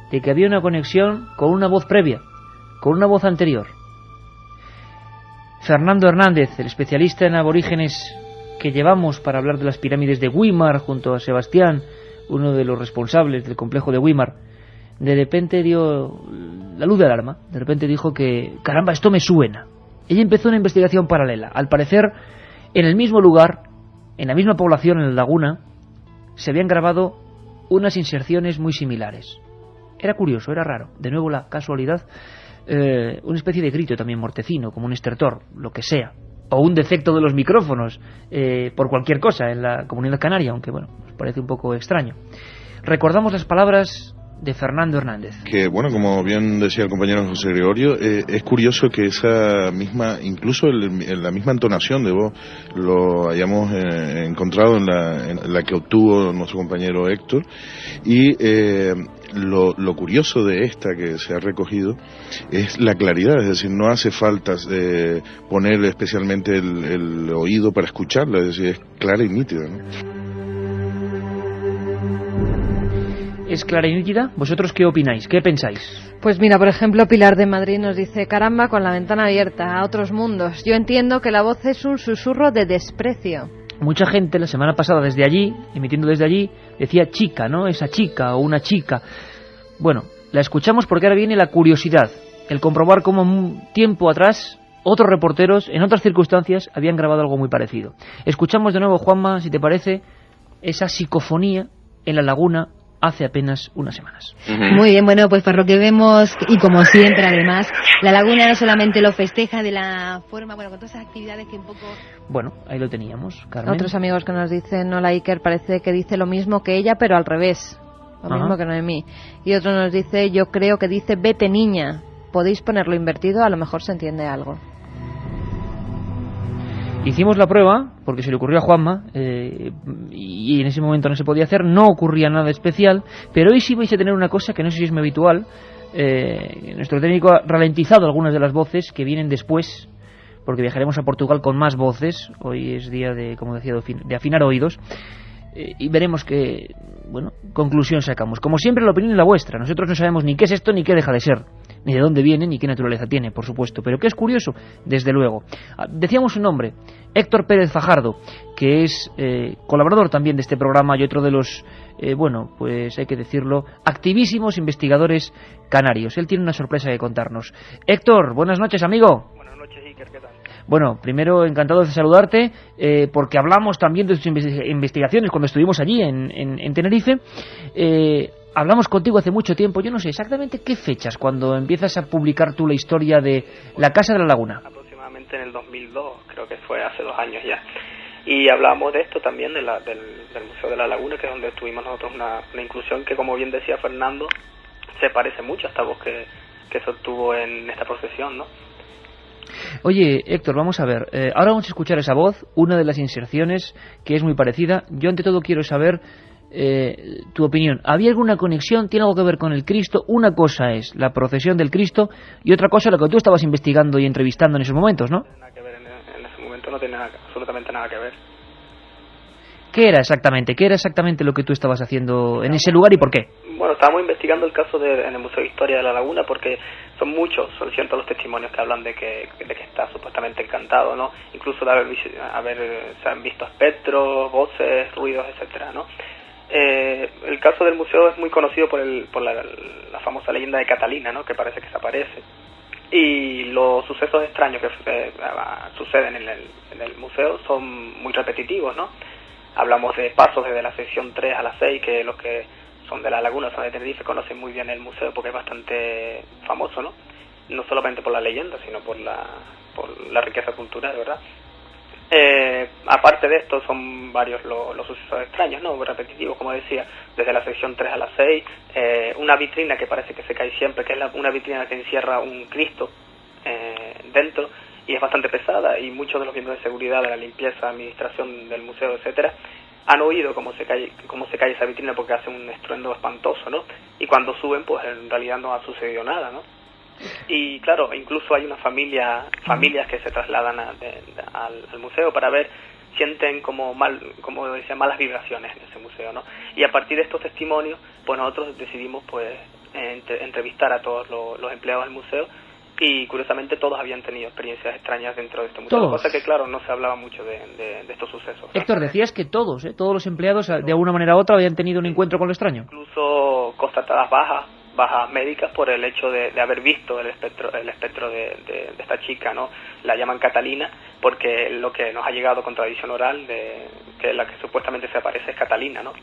de que había una conexión con una voz previa, con una voz anterior. Fernando Hernández, el especialista en aborígenes que llevamos para hablar de las pirámides de Güímar, junto a Sebastián, uno de los responsables del complejo de Güímar, de repente dio la luz de alarma. De repente dijo que, caramba, esto me suena. Ella empezó una investigación paralela. Al parecer, en el mismo lugar, en la misma población, en la laguna, se habían grabado unas inserciones muy similares. Era curioso, era raro. De nuevo la casualidad, una especie de grito también mortecino, como un estertor, lo que sea. O un defecto de los micrófonos, por cualquier cosa en la Comunidad Canaria, aunque bueno, nos parece un poco extraño. Recordamos las palabras de Fernando Hernández. Que bueno, como bien decía el compañero José Gregorio, es curioso que esa misma, incluso la misma entonación de voz, lo hayamos encontrado en la que obtuvo nuestro compañero Héctor, y lo curioso de esta que se ha recogido es la claridad, es decir, no hace falta poner especialmente el oído para escucharla, es decir, es clara y nítida, ¿no? ¿Es clara y nítida? ¿Vosotros qué opináis? ¿Qué pensáis? Pues mira, por ejemplo, Pilar de Madrid nos dice, caramba, con la ventana abierta a otros mundos. Yo entiendo que la voz es un susurro de desprecio. Mucha gente la semana pasada desde allí, emitiendo desde allí, decía chica, ¿no? Esa chica o una chica. Bueno, la escuchamos porque ahora viene la curiosidad, el comprobar cómo un tiempo atrás otros reporteros, en otras circunstancias, habían grabado algo muy parecido. Escuchamos de nuevo, Juanma, si te parece, esa psicofonía en la laguna hace apenas unas semanas. Muy bien, bueno, pues por lo que vemos, y como siempre además, la laguna no solamente lo festeja de la forma, bueno, con todas esas actividades que un poco... Bueno, ahí lo teníamos, Carmen. Otros amigos que nos dicen, hola Iker, parece que dice lo mismo que ella, pero al revés, lo mismo que Noemí. Y otro nos dice, yo creo que dice, vete niña, podéis ponerlo invertido, a lo mejor se entiende algo. Hicimos la prueba, porque se le ocurrió a Juanma, y en ese momento no se podía hacer, no ocurría nada especial, pero hoy sí vais a tener una cosa que no sé si es muy habitual. Nuestro técnico ha ralentizado algunas de las voces que vienen después, porque viajaremos a Portugal con más voces. Hoy es día de, como decía, de afinar oídos, y veremos qué, bueno, conclusión sacamos. Como siempre, la opinión es la vuestra. Nosotros no sabemos ni qué es esto ni qué deja de ser, ni de dónde viene, ni qué naturaleza tiene, por supuesto. Pero que es curioso, desde luego. Decíamos su nombre, Héctor Pérez Fajardo, que es colaborador también de este programa y otro de los, bueno, pues hay que decirlo, activísimos investigadores canarios. Él tiene una sorpresa que contarnos. Héctor, buenas noches, amigo. Buenas noches, Iker, ¿qué tal? Bueno, primero encantado de saludarte, porque hablamos también de tus investigaciones cuando estuvimos allí en Tenerife. Hablamos contigo hace mucho tiempo, yo no sé exactamente qué fechas, cuando empiezas a publicar tú la historia de la Casa de la Laguna. Aproximadamente en el 2002, creo que fue hace 2 años ya. Y hablamos de esto también, del Museo de la Laguna, que es donde tuvimos nosotros una inclusión que, como bien decía Fernando, se parece mucho a esta voz que se obtuvo en esta procesión, ¿no? Oye, Héctor, vamos a ver, ahora vamos a escuchar esa voz, una de las inserciones que es muy parecida. Yo ante todo quiero saber tu opinión. ¿Había alguna conexión? ¿Tiene algo que ver con el Cristo? Una cosa es la procesión del Cristo y otra cosa lo que tú estabas investigando y entrevistando en esos momentos, ¿no? No tiene nada que ver en ese momento, no tiene absolutamente nada que ver. ¿Qué era exactamente lo que tú estabas haciendo en ese lugar y por qué? Bueno, estábamos investigando el caso en el Museo de Historia de La Laguna porque son cientos los testimonios que hablan de que está supuestamente encantado, ¿no? Incluso de se han visto espectros, voces, ruidos, etcétera, ¿no? El caso del museo es muy conocido por la famosa leyenda de Catalina, ¿no? Que parece que se aparece. Y los sucesos extraños que suceden en el museo son muy repetitivos, ¿no? Hablamos de pasos desde la sección 3 a la 6, que los que son de La Laguna, son de Tenerife, conocen muy bien el museo porque es bastante famoso, ¿no? No solamente por la leyenda, sino por la riqueza cultural, ¿verdad? Aparte de esto, son varios los sucesos extraños, ¿no? Repetitivos, como decía, desde la sección 3 a la 6, una vitrina que parece que se cae siempre, que es una vitrina que encierra un Cristo dentro, y es bastante pesada, y muchos de los miembros de seguridad, de la limpieza, administración del museo, etcétera, han oído cómo se cae esa vitrina porque hace un estruendo espantoso, ¿no? Y cuando suben, pues en realidad no ha sucedido nada, ¿no? Y claro, incluso hay familias que se trasladan al museo para ver, sienten como decía, malas vibraciones en ese museo, ¿no? Y a partir de estos testimonios, pues nosotros decidimos pues entrevistar a todos los empleados del museo, y curiosamente todos habían tenido experiencias extrañas dentro de este museo, ¿Todos? Cosa que claro, no se hablaba mucho de estos sucesos, ¿no? Héctor, decías que todos los empleados de alguna manera u otra habían tenido un encuentro con lo extraño. Incluso constatadas bajas médicas por el hecho de haber visto el espectro de esta chica, ¿no? La llaman Catalina porque lo que nos ha llegado con tradición oral de que la que supuestamente se aparece es Catalina, ¿no?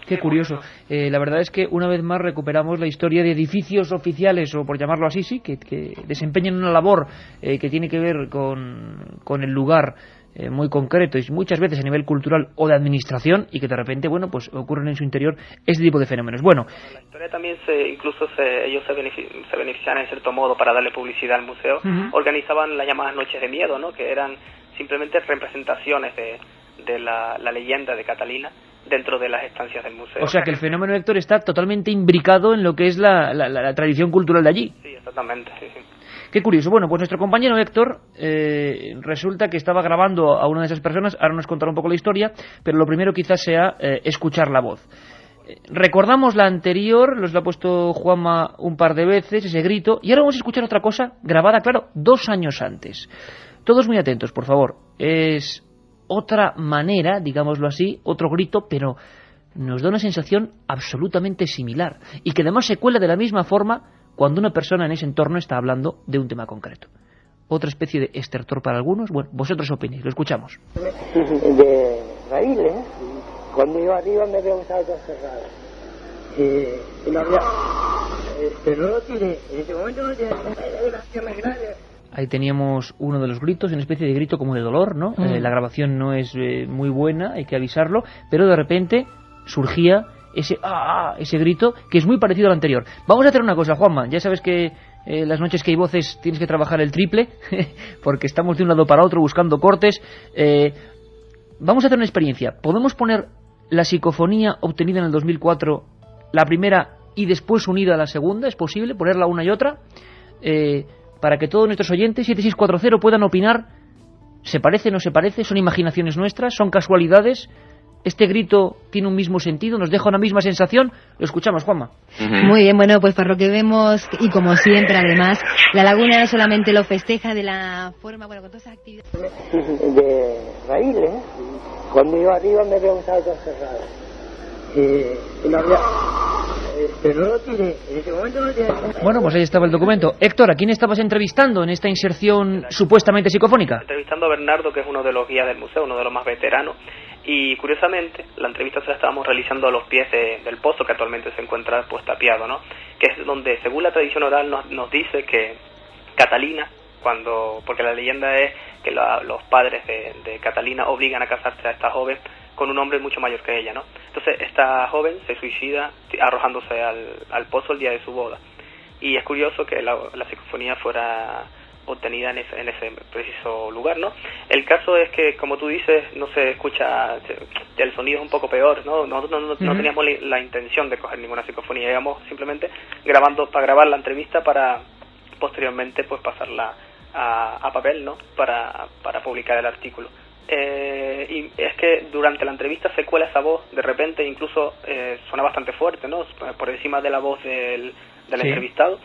Qué curioso. La verdad es que una vez más recuperamos la historia de edificios oficiales, o por llamarlo así, sí, que desempeñan una labor que tiene que ver con el lugar muy concreto y muchas veces a nivel cultural o de administración, y que de repente, bueno, pues ocurren en su interior este tipo de fenómenos. Bueno, la historia también ellos se beneficiaban en cierto modo para darle publicidad al museo. Organizaban las llamadas noches de miedo, ¿no? Que eran simplemente representaciones de la leyenda de Catalina dentro de las estancias del museo. O sea que el fenómeno, Héctor, está totalmente imbricado en lo que es la tradición cultural de allí. Sí, exactamente, sí. Qué curioso. Bueno, pues nuestro compañero Héctor resulta que estaba grabando a una de esas personas. Ahora nos contará un poco la historia, pero lo primero quizás sea escuchar la voz. Recordamos la anterior, los la ha puesto Juanma un par de veces, ese grito, y ahora vamos a escuchar otra cosa grabada, claro, 2 años antes. Todos muy atentos, por favor. Es otra manera, digámoslo así, otro grito, pero nos da una sensación absolutamente similar, y que además se cuela de la misma forma cuando una persona en ese entorno está hablando de un tema concreto. Otra especie de estertor para algunos. Bueno, vosotros opinéis, lo escuchamos. De raíles, cuando iba arriba me veo un salto cerrado. Y no había, pero no lo tiré, en ese momento no tiré, era grande. Ahí teníamos uno de los gritos, una especie de grito como de dolor, ¿no? La grabación no es muy buena, hay que avisarlo, pero de repente surgía ese grito que es muy parecido al anterior. Vamos a hacer una cosa, Juanma, ya sabes que las noches que hay voces tienes que trabajar el triple, porque estamos de un lado para otro buscando cortes. Vamos a hacer una experiencia. ¿Podemos poner la psicofonía obtenida en el 2004, la primera, y después unida a la segunda? ¿Es posible ponerla una y otra? Para que todos nuestros oyentes, 7640, puedan opinar. ¿Se parece, no se parece? ¿Son imaginaciones nuestras? ¿Son casualidades? ¿Este grito tiene un mismo sentido? ¿Nos deja una misma sensación? Lo escuchamos, Juanma. Muy bien, bueno, pues para lo que vemos, y como siempre además, La Laguna no solamente lo festeja de la forma, bueno, con todas esas actividades. De raíles, cuando iba arriba me veo un salto cerrado. Y no había, pero no lo tiré, en ese momento no lo tiré. Bueno, pues ahí estaba el documento. Héctor, ¿a quién estabas entrevistando en esta inserción supuestamente psicofónica? Entrevistando a Bernardo, que es uno de los guías del museo, uno de los más veteranos. Y curiosamente, la entrevista se la estábamos realizando a los pies del pozo, que actualmente se encuentra pues tapiado, ¿no? Que es donde, según la tradición oral, nos dice que Catalina, porque la leyenda es que los padres de Catalina obligan a casarse a esta joven con un hombre mucho mayor que ella, ¿no? Entonces esta joven se suicida arrojándose al pozo el día de su boda. Y es curioso que la psicofonía fuera obtenida en ese preciso lugar, ¿no? El caso es que, como tú dices, no se escucha, el sonido es un poco peor, ¿no? Nosotros no teníamos la intención de coger ninguna psicofonía, íbamos simplemente para grabar la entrevista para posteriormente pues pasarla a papel, ¿no? Para publicar el artículo. Y es que durante la entrevista se cuela esa voz de repente, incluso suena bastante fuerte, ¿no? Por encima de la voz del entrevistado.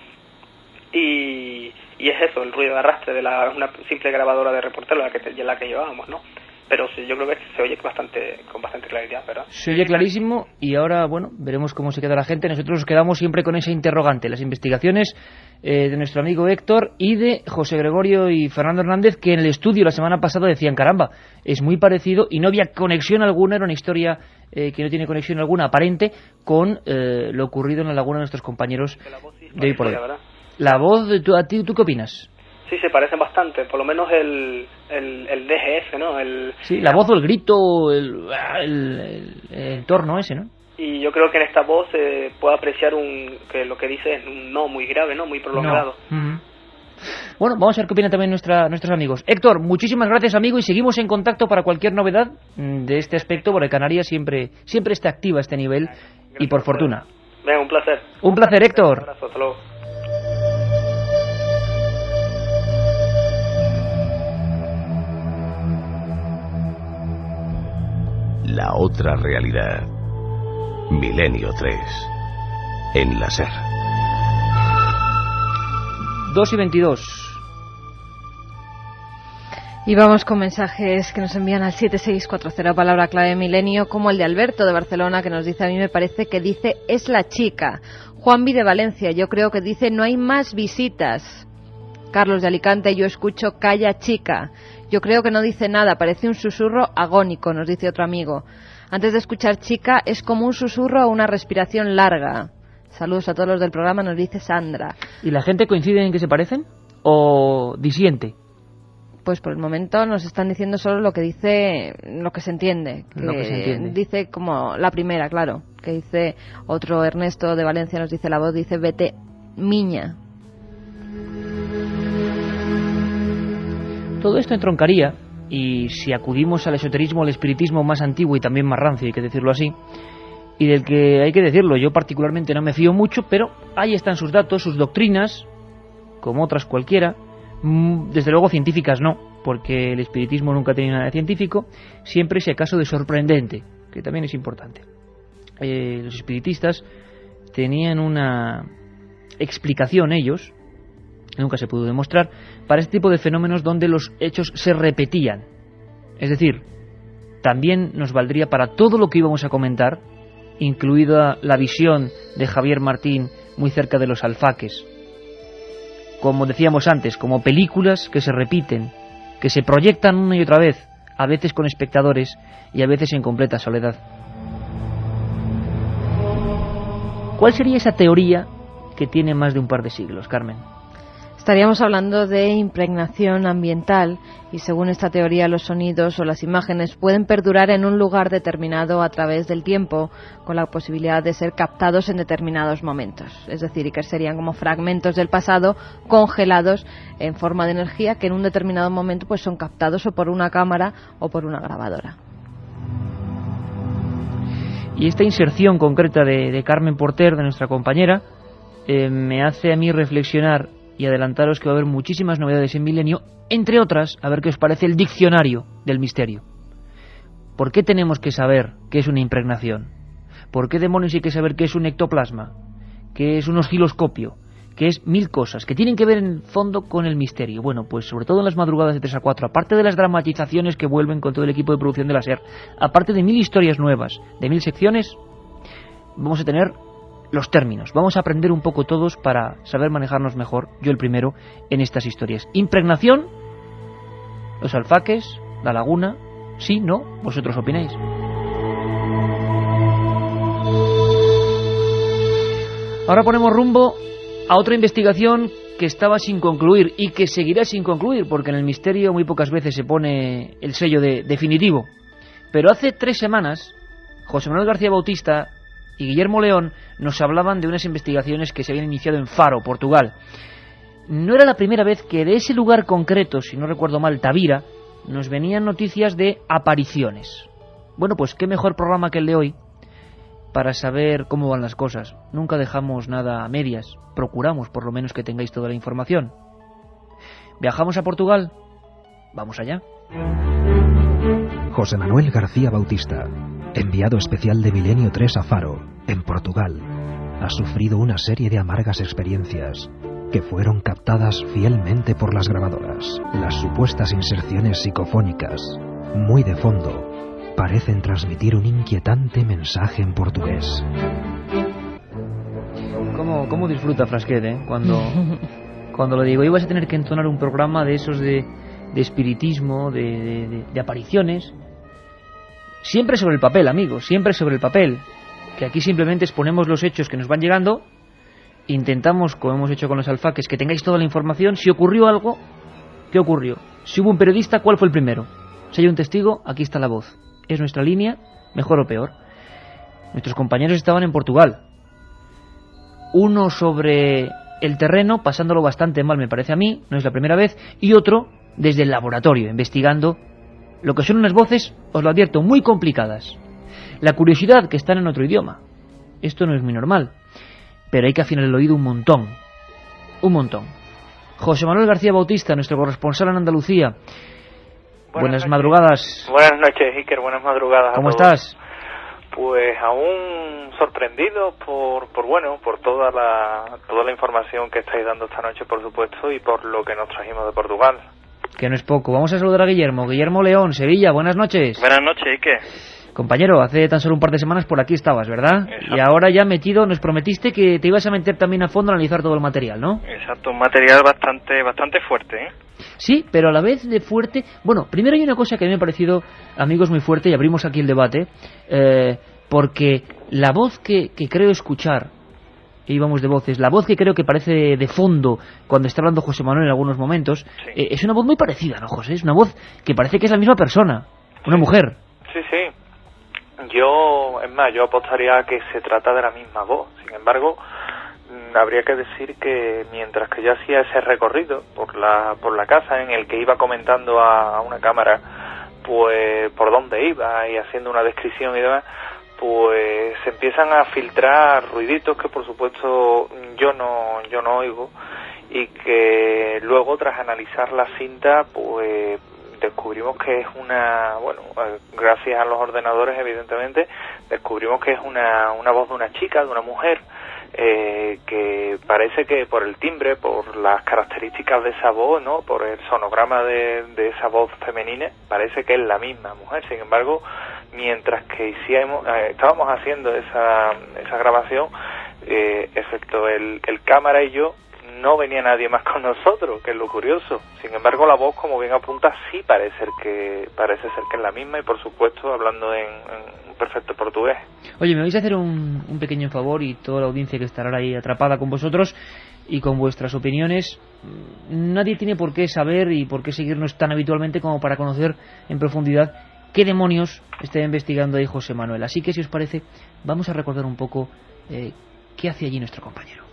Y es eso, el ruido de arrastre de una simple grabadora de reportero, la que llevábamos, ¿no? Pero sí, yo creo que se oye con bastante claridad, ¿verdad? Se oye clarísimo, y ahora, bueno, veremos cómo se queda la gente. Nosotros nos quedamos siempre con esa interrogante, las investigaciones de nuestro amigo Héctor y de José Gregorio y Fernando Hernández, que en el estudio la semana pasada decían, caramba, es muy parecido y no había conexión alguna, era una historia que no tiene conexión alguna aparente con lo ocurrido en la laguna de nuestros compañeros de hoy por hoy. La voz, ¿tú qué opinas? Sí, se parecen bastante, por lo menos el DGF, ¿no? Sí, la voz o el grito, el entorno ese, ¿no? Y yo creo que en esta voz se puede apreciar que lo que dice es un no muy grave, ¿no? Muy prolongado. No. Bueno, vamos a ver qué opinan también nuestros amigos. Héctor, muchísimas gracias, amigo, y seguimos en contacto para cualquier novedad de este aspecto, porque Canarias siempre está activa a este nivel, gracias, y por fortuna. Venga, un placer. Un placer, Héctor. Un abrazo, hasta luego. La otra realidad. Milenio 3. En la SER. 2:22. Y vamos con mensajes que nos envían al 7640, palabra clave milenio, como el de Alberto de Barcelona, que nos dice, a mí me parece que dice es la chica. Juanvi de Valencia, yo creo que dice no hay más visitas. Carlos de Alicante, yo escucho calla chica. Yo creo que no dice nada, parece un susurro agónico, nos dice otro amigo. Antes de escuchar chica, es como un susurro o una respiración larga. Saludos a todos los del programa, nos dice Sandra. ¿Y la gente coincide en que se parecen o disiente? Pues por el momento nos están diciendo solo lo que dice, lo que se entiende. Lo que se entiende. Dice como la primera, claro, que dice otro Ernesto de Valencia, nos dice la voz, dice vete miña. Todo esto entroncaría, y si acudimos al esoterismo, al espiritismo más antiguo y también más rancio, hay que decirlo así, y del que hay que decirlo, yo particularmente no me fío mucho, pero ahí están sus datos, sus doctrinas, como otras cualquiera, desde luego científicas no, porque el espiritismo nunca ha tenido nada de científico, siempre si acaso de sorprendente, que también es importante. Los espiritistas tenían una explicación ellos, nunca se pudo demostrar, para este tipo de fenómenos donde los hechos se repetían. Es decir, también nos valdría para todo lo que íbamos a comentar, incluida la visión de Javier Martín muy cerca de los alfaques. Como decíamos antes, como películas que se repiten, que se proyectan una y otra vez, a veces con espectadores y a veces en completa soledad. ¿Cuál sería esa teoría que tiene más de un par de siglos, Carmen? Estaríamos hablando de impregnación ambiental y según esta teoría los sonidos o las imágenes pueden perdurar en un lugar determinado a través del tiempo con la posibilidad de ser captados en determinados momentos. Es decir, y que serían como fragmentos del pasado congelados en forma de energía que en un determinado momento pues son captados o por una cámara o por una grabadora. Y esta inserción concreta de Carmen Porter, de nuestra compañera, me hace a mí reflexionar y adelantaros que va a haber muchísimas novedades en Milenio, entre otras, a ver qué os parece el diccionario del misterio. ¿Por qué tenemos que saber qué es una impregnación? ¿Por qué demonios hay que saber qué es un ectoplasma? ¿Qué es un osciloscopio? ¿Qué es mil cosas? Que tienen que ver en el fondo con el misterio. Bueno, pues sobre todo en las madrugadas de 3 a 4, aparte de las dramatizaciones que vuelven con todo el equipo de producción de la SER, aparte de 1000 historias nuevas, de 1000 secciones, vamos a tener los términos. Vamos a aprender un poco todos para saber manejarnos mejor, yo el primero, en estas historias. Impregnación, los alfaques, la laguna, sí, no, vosotros opináis. Ahora ponemos rumbo a otra investigación que estaba sin concluir y que seguirá sin concluir, porque en el misterio muy pocas veces se pone el sello de definitivo. Pero hace 3 semanas, José Manuel García Bautista y Guillermo León nos hablaban de unas investigaciones que se habían iniciado en Faro, Portugal. no era la primera vez que de ese lugar concreto, si no recuerdo mal, Tavira, nos venían noticias de apariciones. Bueno, pues qué mejor programa que el de hoy para saber cómo van las cosas. Nunca dejamos nada a medias, procuramos por lo menos que tengáis toda la información. ¿Viajamos a Portugal? Vamos allá. José Manuel García Bautista, enviado especial de Milenio 3 a Faro, en Portugal, ha sufrido una serie de amargas experiencias que fueron captadas fielmente por las grabadoras. Las supuestas inserciones psicofónicas, muy de fondo, parecen transmitir un inquietante mensaje en portugués. ¿Cómo disfruta Frasquet, cuando lo digo? Ibas a tener que entonar un programa de esos de espiritismo, de apariciones. Siempre sobre el papel, amigos, siempre sobre el papel. Que aquí simplemente exponemos los hechos que nos van llegando. Intentamos, como hemos hecho con los alfaques, que tengáis toda la información. Si ocurrió algo, ¿qué ocurrió? Si hubo un periodista, ¿cuál fue el primero? Si hay un testigo, aquí está la voz. Es nuestra línea, mejor o peor. Nuestros compañeros estaban en Portugal. Uno sobre el terreno, pasándolo bastante mal, me parece a mí, no es la primera vez, y otro desde el laboratorio, investigando lo que son unas voces, os lo advierto, muy complicadas. La curiosidad que están en otro idioma. Esto no es muy normal, pero hay que afinar el oído un montón. Un montón. José Manuel García Bautista, nuestro corresponsal en Andalucía. Buenas madrugadas. Buenas noches, Iker, buenas madrugadas. ¿Cómo estás? Pues aún sorprendido por toda la información que estáis dando esta noche, por supuesto, y por lo que nos trajimos de Portugal. Que no es poco. Vamos a saludar a Guillermo. Guillermo León, Sevilla, buenas noches. Buenas noches, Iker. Compañero, hace tan solo un par de semanas por aquí estabas, ¿verdad? Exacto. Y ahora ya metido, nos prometiste que te ibas a meter también a fondo a analizar todo el material, ¿no? Exacto, un material bastante fuerte, ¿eh? Sí, pero a la vez de fuerte. Bueno, primero hay una cosa que a mí me ha parecido, amigos, muy fuerte, y abrimos aquí el debate, porque la voz que creo escuchar, y íbamos de voces, la voz que creo que parece de fondo cuando está hablando José Manuel en algunos momentos, sí. Es una voz muy parecida, ¿no, José? Es una voz que parece que es la misma persona, una mujer. Sí. Yo apostaría a que se trata de la misma voz. Sin embargo, habría que decir que mientras que yo hacía ese recorrido por la casa en el que iba comentando a una cámara pues por dónde iba y haciendo una descripción y demás, pues se empiezan a filtrar ruiditos que por supuesto yo no oigo, y que luego tras analizar la cinta pues descubrimos que es gracias a los ordenadores evidentemente, descubrimos que es una voz de una chica, de una mujer, que parece que por el timbre, por las características de esa voz, ¿no?, por el sonograma de esa voz femenina, parece que es la misma mujer. Sin embargo, mientras que estábamos haciendo esa grabación, excepto el cámara y yo, no venía nadie más con nosotros, que es lo curioso. Sin embargo, la voz, como bien apunta, sí parece ser que es la misma, y por supuesto hablando en perfecto portugués. Oye, me vais a hacer un pequeño favor, y toda la audiencia que estará ahí atrapada con vosotros y con vuestras opiniones. Nadie tiene por qué saber y por qué seguirnos tan habitualmente como para conocer en profundidad qué demonios está investigando ahí José Manuel. Así que, si os parece, vamos a recordar un poco qué hace allí nuestro compañero.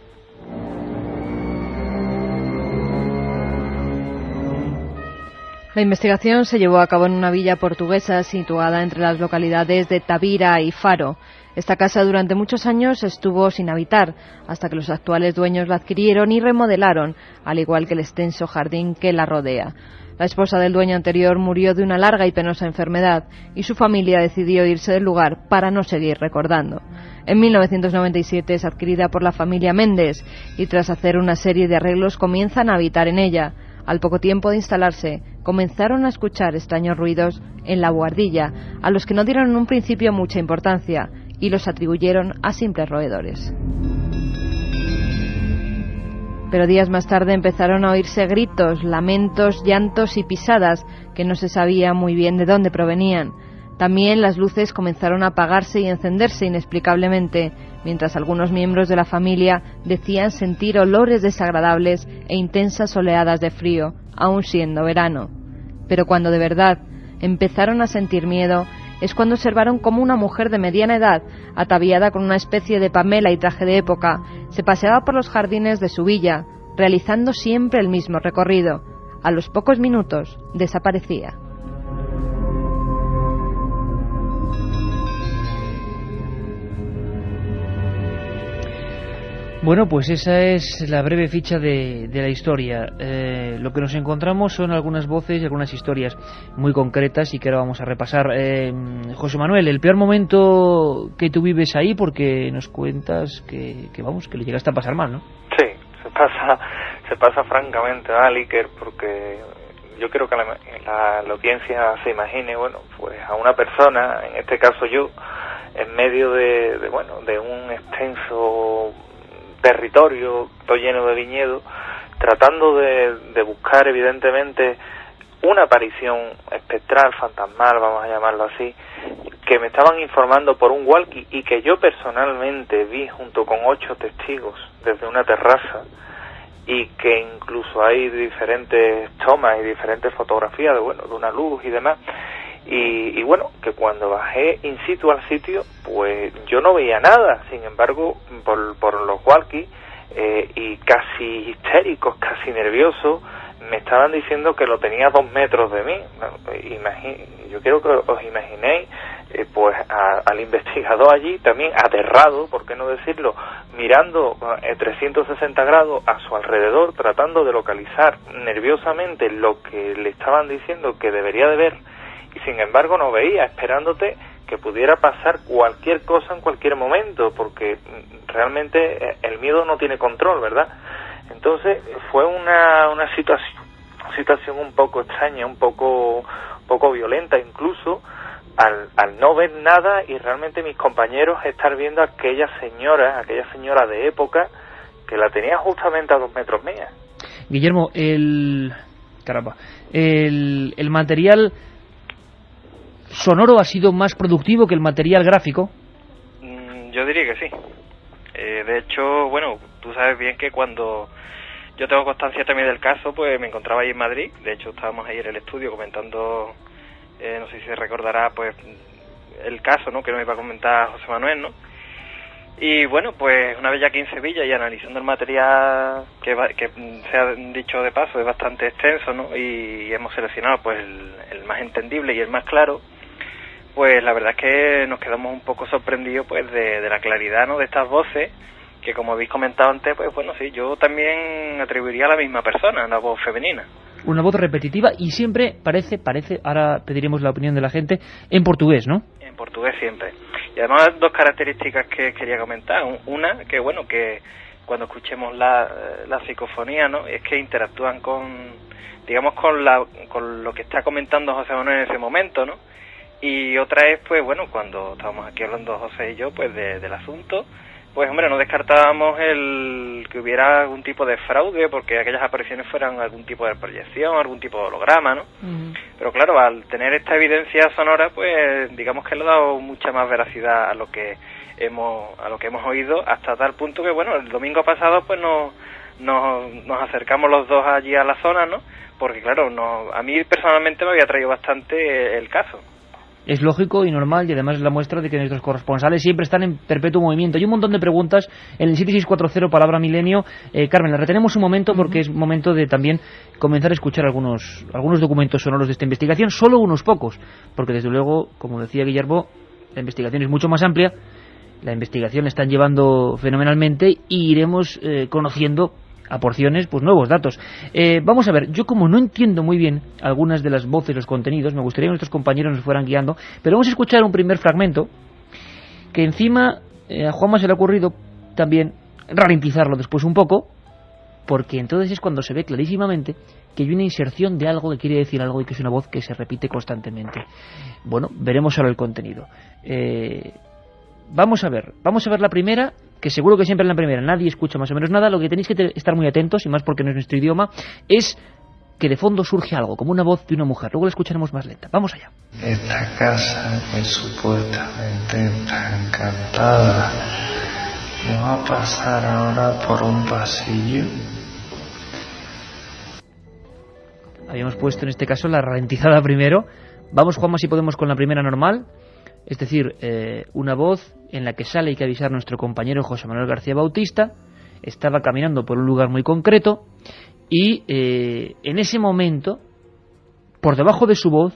La investigación se llevó a cabo en una villa portuguesa situada entre las localidades de Tavira y Faro. Esta casa durante muchos años estuvo sin habitar, hasta que los actuales dueños la adquirieron y remodelaron, al igual que el extenso jardín que la rodea. La esposa del dueño anterior murió de una larga y penosa enfermedad, y su familia decidió irse del lugar para no seguir recordando. En 1997 es adquirida por la familia Méndez, y tras hacer una serie de arreglos comienzan a habitar en ella. Al poco tiempo de instalarse, comenzaron a escuchar extraños ruidos en la buhardilla, a los que no dieron en un principio mucha importancia, y los atribuyeron a simples roedores. Pero días más tarde empezaron a oírse gritos, lamentos, llantos y pisadas que no se sabía muy bien de dónde provenían. También las luces comenzaron a apagarse y encenderse inexplicablemente, mientras algunos miembros de la familia decían sentir olores desagradables e intensas oleadas de frío, aun siendo verano. Pero cuando de verdad empezaron a sentir miedo, es cuando observaron cómo una mujer de mediana edad, ataviada con una especie de pamela y traje de época, se paseaba por los jardines de su villa, realizando siempre el mismo recorrido. A los pocos minutos desaparecía. Bueno, pues esa es la breve ficha de la historia. Lo que nos encontramos son algunas voces y algunas historias muy concretas y que ahora vamos a repasar. José Manuel, el peor momento que tú vives ahí, porque nos cuentas que le llegaste a pasar mal, ¿no? Sí, se pasa francamente mal, Iker, porque yo creo que la audiencia se imagine, bueno, pues a una persona, en este caso yo, en medio de un extenso territorio, todo lleno de viñedos, tratando de buscar evidentemente una aparición espectral, fantasmal, vamos a llamarlo así, que me estaban informando por un walkie y que yo personalmente vi junto con 8 testigos desde una terraza, y que incluso hay diferentes tomas y diferentes fotografías de una luz y demás. Y bueno, que cuando bajé in situ al sitio, pues yo no veía nada. Sin embargo, por los walkies, y casi histéricos, casi nerviosos, me estaban diciendo que lo tenía a 2 metros de mí. Yo quiero que os imaginéis pues al investigador allí también aterrado, por qué no decirlo, mirando 360 grados a su alrededor, tratando de localizar nerviosamente lo que le estaban diciendo que debería de ver, y sin embargo no veía, esperándote que pudiera pasar cualquier cosa en cualquier momento, porque realmente el miedo no tiene control, ¿verdad? Entonces fue una situación un poco extraña, un poco violenta, incluso al no ver nada y realmente mis compañeros estar viendo a aquella señora de época que la tenía justamente a 2 metros mía. Guillermo, el material sonoro ha sido más productivo que el material gráfico. Yo diría que sí. De hecho, bueno, tú sabes bien que cuando yo tengo constancia también del caso, pues me encontraba ahí en Madrid. De hecho, estábamos ahí en el estudio comentando, no sé si se recordará, pues el caso, ¿no?, que nos iba a comentar José Manuel, ¿no? Y bueno, pues una vez ya aquí en Sevilla y analizando el material que se ha dicho de paso es bastante extenso, ¿no? Y hemos seleccionado pues el más entendible y el más claro. Pues la verdad es que nos quedamos un poco sorprendidos pues de la claridad, ¿no?, de estas voces, que como habéis comentado antes, pues bueno, sí, yo también atribuiría a la misma persona, una voz femenina. Una voz repetitiva y siempre parece, ahora pediremos la opinión de la gente, en portugués, ¿no? En portugués siempre. Y además 2 características que quería comentar. Una, que bueno, que cuando escuchemos la psicofonía, ¿no?, es que interactúan con lo que está comentando José Manuel en ese momento, ¿no? Y otra es, pues bueno, cuando estábamos aquí hablando José y yo, pues del asunto, pues hombre, no descartábamos el que hubiera algún tipo de fraude, porque aquellas apariciones fueran algún tipo de proyección, algún tipo de holograma, ¿no? Uh-huh. Pero claro, al tener esta evidencia sonora, pues digamos que le ha dado mucha más veracidad a lo que hemos oído, hasta tal punto que, bueno, el domingo pasado pues nos acercamos los dos allí a la zona, ¿no? Porque claro, a mí personalmente me había traído bastante el caso. Es lógico y normal, y además es la muestra de que nuestros corresponsales siempre están en perpetuo movimiento. Hay un montón de preguntas en el 7640 palabra milenio. Carmen, la retenemos un momento porque es momento de también comenzar a escuchar algunos documentos sonoros de esta investigación, solo unos pocos, porque desde luego, como decía Guillermo, la investigación es mucho más amplia, la investigación la están llevando fenomenalmente y iremos conociendo a porciones, pues nuevos datos. Vamos a ver, yo como no entiendo muy bien algunas de las voces, los contenidos, me gustaría que nuestros compañeros nos fueran guiando, pero vamos a escuchar un primer fragmento que encima a Juanma se le ha ocurrido también ralentizarlo después un poco, porque entonces es cuando se ve clarísimamente que hay una inserción de algo que quiere decir algo y que es una voz que se repite constantemente. Bueno, veremos ahora el contenido. Vamos a ver la primera, que seguro que siempre en la primera nadie escucha más o menos nada. Lo que tenéis que estar muy atentos, y más porque no es nuestro idioma, es que de fondo surge algo, como una voz de una mujer. Luego la escucharemos más lenta. Vamos allá. Esta casa es supuestamente encantada. Vamos a pasar ahora por un pasillo. Habíamos puesto en este caso la ralentizada primero. Vamos, Juanma, si podemos con la primera normal. Es decir, una voz en la que sale, hay que avisar a nuestro compañero José Manuel García Bautista, estaba caminando por un lugar muy concreto y en ese momento, por debajo de su voz,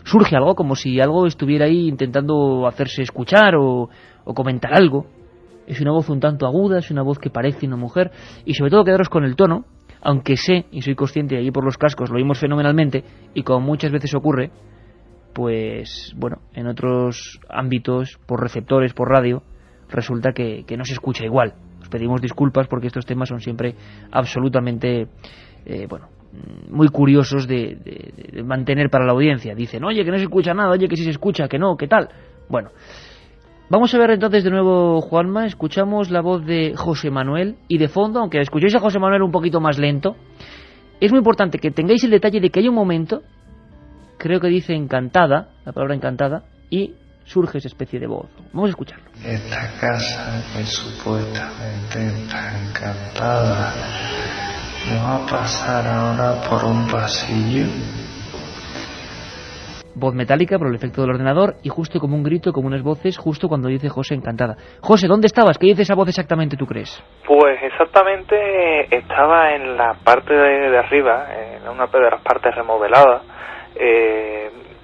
surge algo, como si algo estuviera ahí intentando hacerse escuchar o comentar algo. Es una voz un tanto aguda, es una voz que parece una mujer, y sobre todo quedaros con el tono, aunque sé, y soy consciente, y allí por los cascos lo oímos fenomenalmente, y como muchas veces ocurre, pues bueno, en otros ámbitos, por receptores, por radio, resulta que no se escucha igual. Os pedimos disculpas porque estos temas son siempre absolutamente, muy curiosos de mantener para la audiencia. Dicen, oye, que no se escucha nada, oye, que sí se escucha, que no, ¿qué tal? Bueno, vamos a ver entonces de nuevo, Juanma, escuchamos la voz de José Manuel, y de fondo, aunque escuchéis a José Manuel un poquito más lento, es muy importante que tengáis el detalle de que hay un momento, creo que dice encantada, la palabra encantada, y surge esa especie de voz. Vamos a escucharlo. Esta casa que supuestamente está encantada, me va a pasar ahora por un pasillo. Voz metálica por el efecto del ordenador y justo como un grito, como unas voces, justo cuando dice José encantada. José, ¿dónde estabas? ¿Qué dice esa voz exactamente, tú crees? Pues exactamente estaba en la parte de arriba, en una de las partes remodeladas,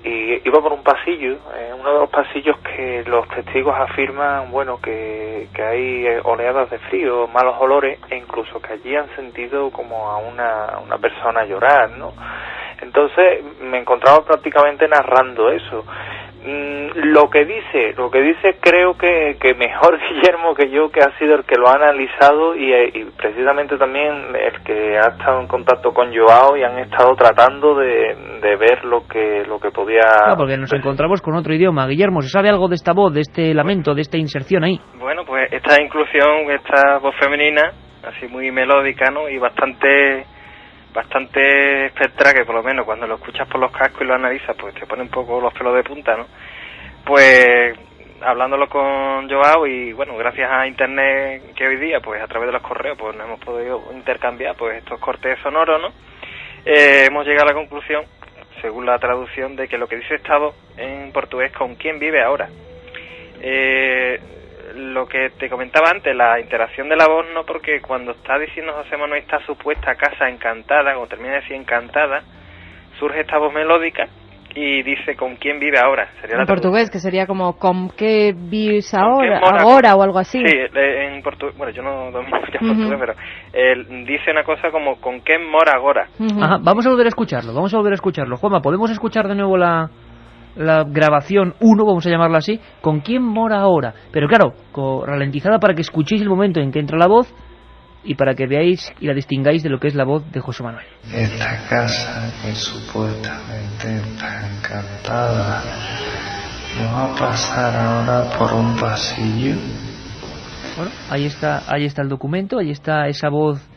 y iba por un pasillo, uno de los pasillos que los testigos afirman, bueno, que hay oleadas de frío, malos olores, e incluso que allí han sentido como a una persona llorar, ¿no? Entonces me encontraba prácticamente narrando eso. Lo que dice creo que mejor Guillermo que yo, que ha sido el que lo ha analizado y precisamente también el que ha estado en contacto con Joao y han estado tratando de ver lo que podía... Claro, porque nos encontramos con otro idioma. Guillermo, ¿se sabe algo de esta voz, de este lamento, de esta inserción ahí? Bueno, pues esta inclusión, esta voz femenina, así muy melódica, ¿no? Y bastante espectral, que por lo menos cuando lo escuchas por los cascos y lo analizas, pues te pone un poco los pelos de punta, ¿no? Pues hablándolo con Joao y bueno, gracias a internet, que hoy día pues a través de los correos pues nos hemos podido intercambiar pues estos cortes sonoros, ¿no? Hemos llegado a la conclusión, según la traducción, de que lo que dice esta voz en portugués, ¿con quién vive ahora? Lo que te comentaba antes, la interacción de la voz, no, porque cuando está diciendo José Manuel esta supuesta casa encantada, cuando termina de decir encantada, surge esta voz melódica y dice ¿con quién vive ahora? Sería en portugués, que sería como ¿con qué vives ahora? Mora, Ahora o algo así. Sí, en portugués, bueno, yo no domino ya portugués, pero dice una cosa como ¿con qué mora agora? Ajá, vamos a volver a escucharlo. Juanma, ¿podemos escuchar de nuevo la grabación 1, vamos a llamarla así, ¿con quién mora ahora? Pero claro, ralentizada para que escuchéis el momento en que entra la voz y para que veáis y la distingáis de lo que es la voz de José Manuel. Esta casa que supuestamente está encantada, me va a pasar ahora por un pasillo. Bueno, ahí está el documento, ahí está esa voz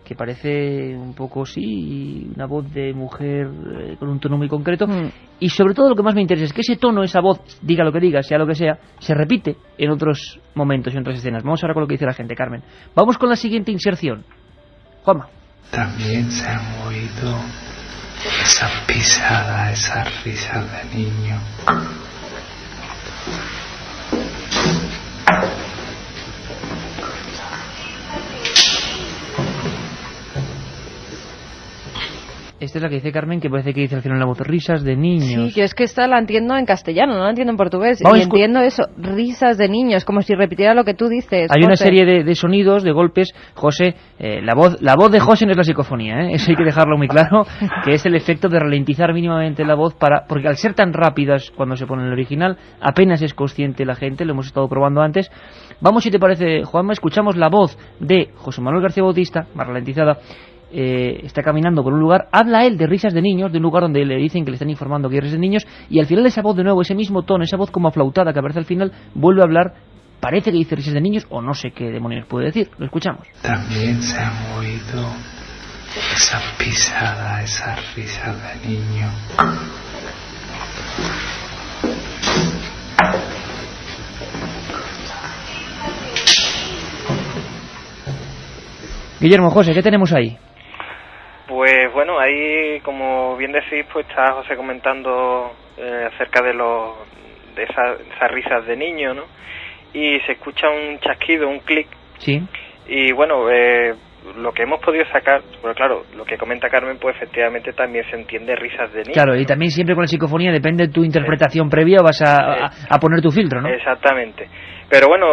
que parece un poco, sí, una voz de mujer con un tono muy concreto. Y sobre todo lo que más me interesa es que ese tono, esa voz, diga lo que diga, sea lo que sea, se repite en otros momentos y en otras escenas. Vamos ahora con lo que dice la gente, Carmen. Vamos con la siguiente inserción. Juanma. También se han oído esas pisadas, esas risas de niño. Esta es la que dice Carmen, que parece que dice al final la voz, risas de niños. Sí, yo es que esta la entiendo en castellano, no la entiendo en portugués. Vamos, y entiendo eso, risas de niños, como si repitiera lo que tú dices. Hay José. una serie de sonidos, de golpes. José, la voz de José no es la psicofonía, ¿eh? Eso hay que dejarlo muy claro, que es el efecto de ralentizar mínimamente la voz porque al ser tan rápidas cuando se pone en el original, apenas es consciente la gente, lo hemos estado probando antes. Vamos, si te parece, Juanma, escuchamos la voz de José Manuel García Bautista, más ralentizada. Está caminando por un lugar, habla él de risas de niños, de un lugar donde le dicen que le están informando que hay risas de niños, y al final esa voz de nuevo, ese mismo tono, esa voz como aflautada que aparece al final, vuelve a hablar, parece que dice risas de niños, o no sé qué demonios puede decir. Lo escuchamos. También se han oído esas pisadas, esas risas de niño. Guillermo, José, ¿qué tenemos ahí? Pues bueno, ahí, como bien decís, pues está José comentando acerca de esas risas de niño, ¿no? Y se escucha un chasquido, un clic. Sí. Y bueno, lo que hemos podido sacar, pues claro, lo que comenta Carmen, pues efectivamente también se entiende risas de niños. Claro, y también siempre con la psicofonía depende de tu interpretación previa, vas a poner tu filtro, ¿no? Exactamente. Pero bueno,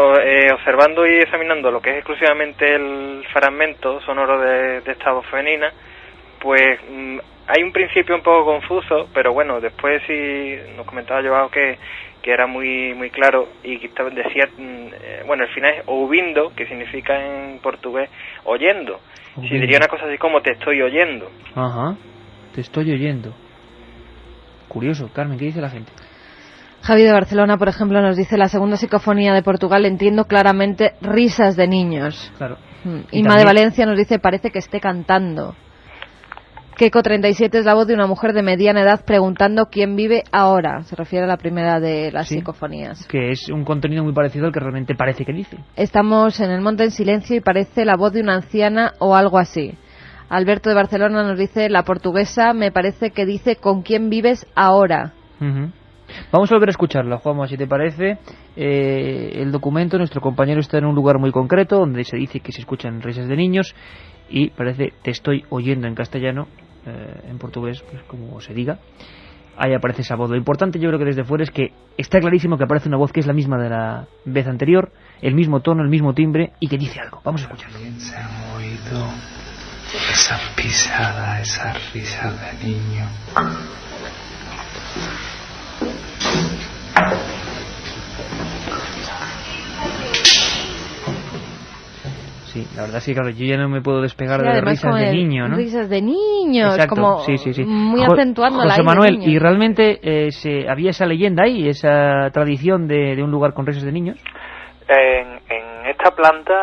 observando y examinando lo que es exclusivamente el fragmento sonoro de esta voz femenina, pues hay un principio un poco confuso, pero bueno, después sí nos comentaba Joao que era muy claro y que decía, bueno, el final es ouvindo, que significa en portugués oyendo. Si diría una cosa así como te estoy oyendo. Ajá, te estoy oyendo. Curioso, Carmen, ¿qué dice la gente? Javi de Barcelona, por ejemplo, nos dice: la segunda psicofonía de Portugal entiendo claramente risas de niños. Claro. Inma de Valencia nos dice: parece que esté cantando. Keiko 37 es la voz de una mujer de mediana edad preguntando quién vive ahora. Se refiere a la primera de las psicofonías. Que es un contenido muy parecido al que realmente parece que dice. Estamos en el monte en silencio y parece la voz de una anciana o algo así. Alberto de Barcelona nos dice: la portuguesa me parece que dice con quién vives ahora. Vamos a volver a escucharla, Juanma, si te parece. El documento, nuestro compañero está en un lugar muy concreto donde se dice que se escuchan risas de niños y parece te estoy oyendo en castellano, en portugués, pues como se diga. Ahí aparece esa voz. Lo importante, yo creo que desde fuera, es que está clarísimo que aparece una voz que es la misma de la vez anterior, el mismo tono, el mismo timbre y que dice algo. Vamos a escucharlo. Se han oído esa pisada, esa risa de niño. Sí, la verdad es que claro, yo ya no me puedo despegar de las risas de niño, ¿no? Risas de niños, exacto, como sí. muy acentuando la José Manuel, ¿y realmente había esa leyenda ahí, esa tradición de un lugar con risas de niños? En esta planta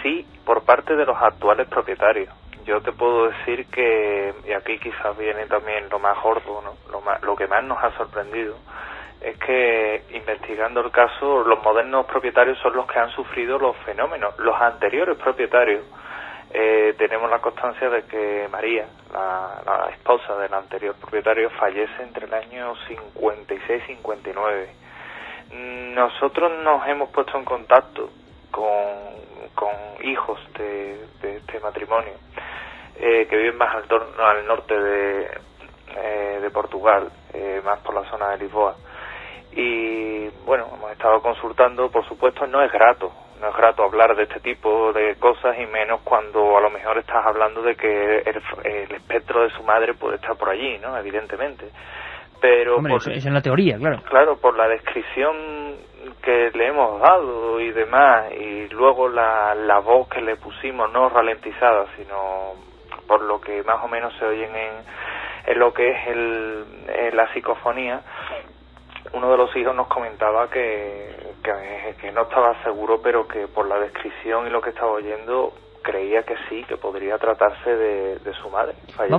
sí, por parte de los actuales propietarios. Yo te puedo decir que, y aquí quizás viene también lo más gordo, ¿no? Lo que más nos ha sorprendido es que, investigando el caso, los modernos propietarios son los que han sufrido los fenómenos. Los anteriores propietarios, tenemos la constancia de que María, la esposa del anterior propietario, fallece entre el año 56 y 59. Nosotros nos hemos puesto en contacto con hijos de este matrimonio, que viven más al norte de Portugal, más por la zona de Lisboa. Y bueno, hemos estado consultando. Por supuesto no es grato hablar de este tipo de cosas, y menos cuando a lo mejor estás hablando de que el espectro de su madre puede estar por allí, ¿no? Evidentemente. Pero hombre, eso es en la teoría, claro. Claro, por la descripción que le hemos dado y demás, y luego la voz que le pusimos, no ralentizada, sino por lo que más o menos se oyen en lo que es la psicofonía. Uno de los hijos nos comentaba que no estaba seguro, pero que por la descripción y lo que estaba oyendo creía que sí, que podría tratarse de su madre fallecida.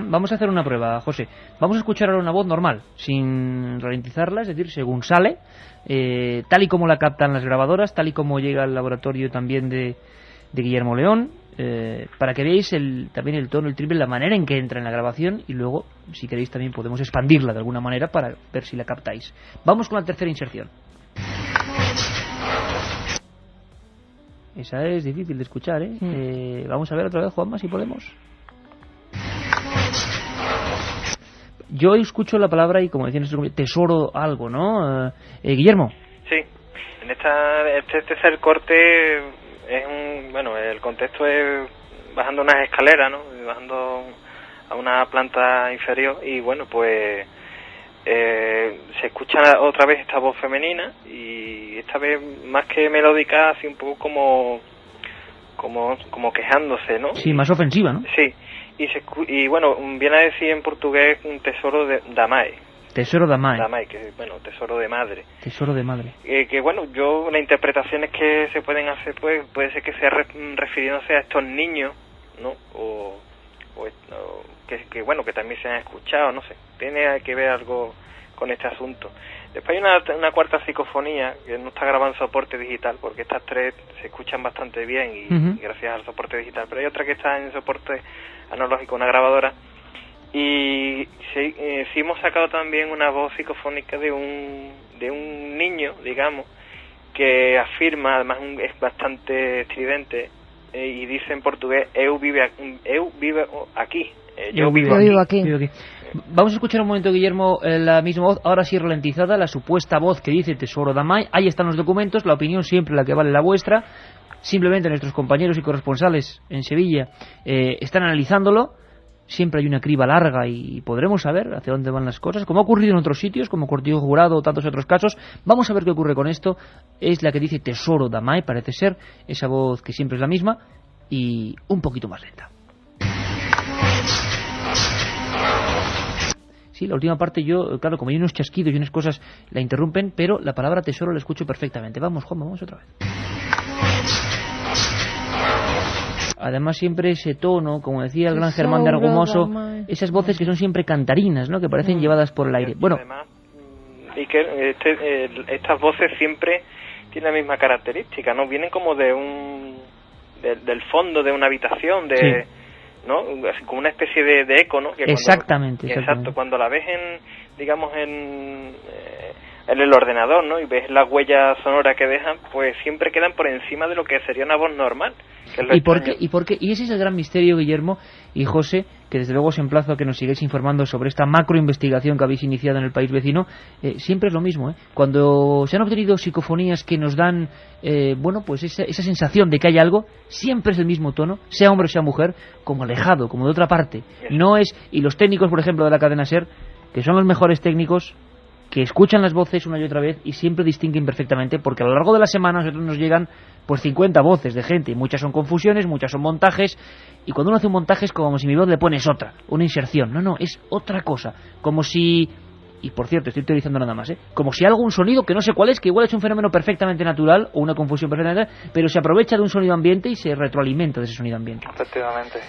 Vamos a hacer una prueba, José. Vamos a escuchar ahora una voz normal, sin ralentizarla, es decir, según sale, tal y como la captan las grabadoras, tal y como llega al laboratorio también de Guillermo León, para que veáis también el tono, el timbre, la manera en que entra en la grabación, y luego, si queréis, también podemos expandirla de alguna manera para ver si la captáis. Vamos con la tercera inserción. Esa es difícil de escuchar, ¿eh? Vamos a ver otra vez, Juanma, si podemos. Yo escucho la palabra y, como decían, tesoro algo, ¿no? Guillermo. Sí, en este tercer corte es el contexto es bajando unas escaleras, ¿no? Bajando a una planta inferior, y bueno, pues se escucha otra vez esta voz femenina, y esta vez más que melódica, así un poco como quejándose, ¿no? Sí, más ofensiva, ¿no? Sí, y bueno, viene a decir en portugués un tesoro da mãe. Tesoro da mãe. Da mãe, que bueno, tesoro de madre. Tesoro de madre. Que bueno, las interpretaciones que se pueden hacer, pues puede ser que sea refiriéndose a estos niños, ¿no? O que bueno, que también se han escuchado, no sé. Tiene que ver algo con este asunto. Después hay una cuarta psicofonía que no está grabada en soporte digital, porque estas tres se escuchan bastante bien y gracias al soporte digital. Pero hay otra que está en soporte analógico, una grabadora. Y sí hemos sacado también una voz psicofónica de un niño, digamos, que afirma, además es bastante estridente, y dice en portugués: eu vivo aquí. Yo vivo aquí. Vamos a escuchar un momento, Guillermo, la misma voz, ahora sí ralentizada, la supuesta voz que dice Tesoro da Mai. Ahí están los documentos, la opinión siempre la que vale la vuestra. Simplemente nuestros compañeros y corresponsales en Sevilla están analizándolo. Siempre hay una criba larga y podremos saber hacia dónde van las cosas, como ha ocurrido en otros sitios, como Cortijo Jurado o tantos otros casos. Vamos a ver qué ocurre con esto. Es la que dice Tesoro da Mai, parece ser, esa voz que siempre es la misma y un poquito más lenta. Sí, la última parte yo, claro, como hay unos chasquidos y unas cosas, la interrumpen, pero la palabra tesoro la escucho perfectamente. Vamos, Juan, vamos otra vez. Además siempre ese tono, como decía el gran Germán de Argumoso, esas voces que son siempre cantarinas, ¿no?, que parecen llevadas por el aire. Bueno, además, Iker, estas voces siempre tienen la misma característica, ¿no? Vienen como de del fondo de una habitación, sí, ¿no? Así como una especie de eco, ¿no? Que exactamente. Exacto, cuando la ves en el ordenador, ¿no?, y ves las huellas sonoras que dejan, pues siempre quedan por encima de lo que sería una voz normal. ¿Y por qué? Y ese es el gran misterio, Guillermo y José, que desde luego os emplazo a que nos sigáis informando sobre esta macroinvestigación que habéis iniciado en el país vecino. Siempre es lo mismo, cuando se han obtenido psicofonías que nos dan, pues esa sensación de que hay algo, siempre es el mismo tono, sea hombre o sea mujer, como alejado, como de otra parte. No es, y los técnicos, por ejemplo, de la cadena SER, que son los mejores técnicos, que escuchan las voces una y otra vez y siempre distinguen perfectamente, porque a lo largo de la semana a nosotros nos llegan pues 50 voces de gente, y muchas son confusiones, muchas son montajes, y cuando uno hace un montaje es como si mi voz le pones otra, una inserción. No, es otra cosa, como si, y por cierto, estoy teorizando nada más, como si algo, un sonido que no sé cuál es, que igual es un fenómeno perfectamente natural o una confusión perfectamente natural, pero se aprovecha de un sonido ambiente y se retroalimenta de ese sonido ambiente. Efectivamente.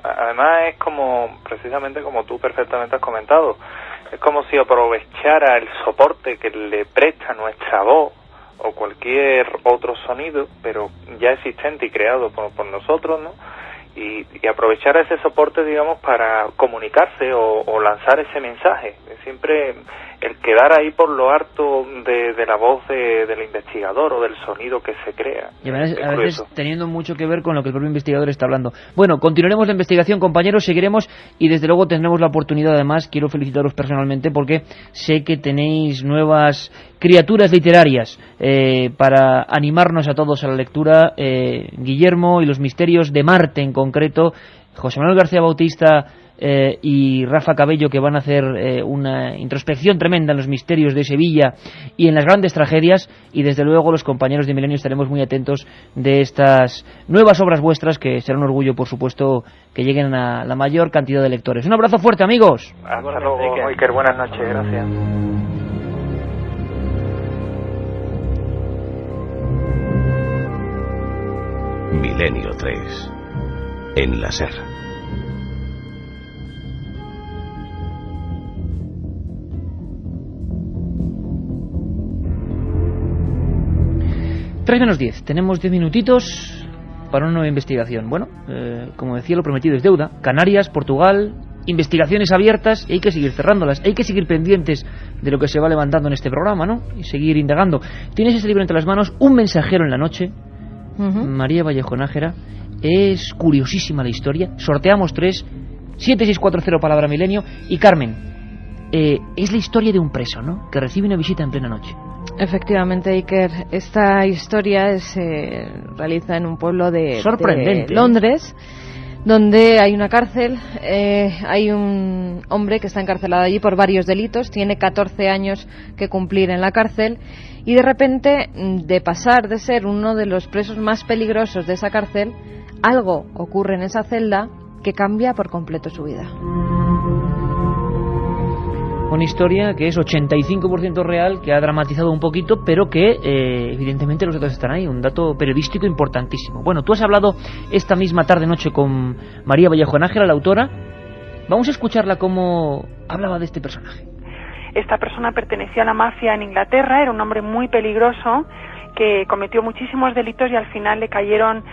Además es como, precisamente como tú perfectamente has comentado, es como si aprovechara el soporte que le presta nuestra voz o cualquier otro sonido, pero ya existente y creado por nosotros, ¿no? Y aprovechar ese soporte, digamos, para comunicarse o lanzar ese mensaje. Siempre el quedar ahí por lo harto de la voz del investigador o del sonido que se crea. Y a veces teniendo mucho que ver con lo que el propio investigador está hablando. Bueno, continuaremos la investigación, compañeros, seguiremos y desde luego tendremos la oportunidad. Además, quiero felicitaros personalmente porque sé que tenéis nuevas criaturas literarias para animarnos a todos a la lectura. Guillermo y los misterios de Marte en concreto, José Manuel García Bautista y Rafa Cabello, que van a hacer una introspección tremenda en los misterios de Sevilla y en las grandes tragedias, y desde luego los compañeros de Milenio estaremos muy atentos de estas nuevas obras vuestras, que será un orgullo, por supuesto, que lleguen a la mayor cantidad de lectores. Un abrazo fuerte, amigos. Hasta luego, Iker, buenas noches, gracias. Milenio 3 en la SER. Tres menos 10. Tenemos 10 minutitos para una nueva investigación. Bueno, como decía, lo prometido es deuda. Canarias, Portugal, investigaciones abiertas, y hay que seguir cerrándolas. Hay que seguir pendientes de lo que se va levantando en este programa, ¿no? Y seguir indagando. Tienes ese libro entre las manos, Un mensajero en la noche. María Vallejo Nájera. Es curiosísima la historia. Sorteamos 3, 7640 palabra milenio. Y Carmen, es la historia de un preso, ¿no?, que recibe una visita en plena noche. Efectivamente, Iker, esta historia se realiza en un pueblo de Londres, donde hay una cárcel. Hay un hombre que está encarcelado allí por varios delitos, tiene 14 años que cumplir en la cárcel, y de repente, de pasar de ser uno de los presos más peligrosos de esa cárcel, algo ocurre en esa celda que cambia por completo su vida. Una historia que es 85% real, que ha dramatizado un poquito, pero que evidentemente los datos están ahí, un dato periodístico importantísimo. Bueno, tú has hablado esta misma tarde-noche con María Vallejo Nájera, la autora. Vamos a escucharla cómo hablaba de este personaje. Esta persona pertenecía a la mafia en Inglaterra, era un hombre muy peligroso que cometió muchísimos delitos y al final le cayeron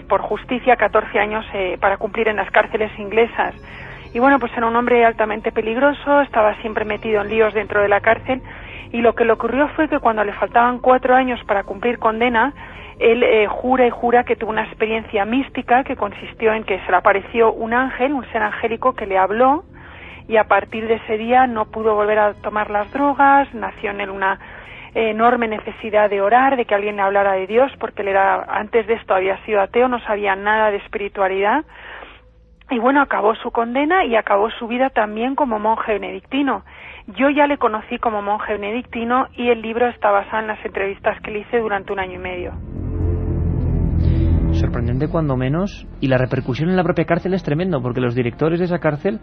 por justicia 14 años para cumplir en las cárceles inglesas. Y bueno, pues era un hombre altamente peligroso, estaba siempre metido en líos dentro de la cárcel Y lo que le ocurrió fue que cuando le faltaban 4 años para cumplir condena, él jura y jura que tuvo una experiencia mística que consistió en que se le apareció un ángel, un ser angélico que le habló, y a partir de ese día no pudo volver a tomar las drogas, nació en él una enorme necesidad de orar, de que alguien le hablara de Dios, porque él antes de esto había sido ateo, no sabía nada de espiritualidad, y bueno, acabó su condena y acabó su vida también como monje benedictino. Yo ya le conocí como monje benedictino y el libro está basado en las entrevistas que le hice durante 1 año y medio. Sorprendente cuando menos, y la repercusión en la propia cárcel es tremendo, porque los directores de esa cárcel,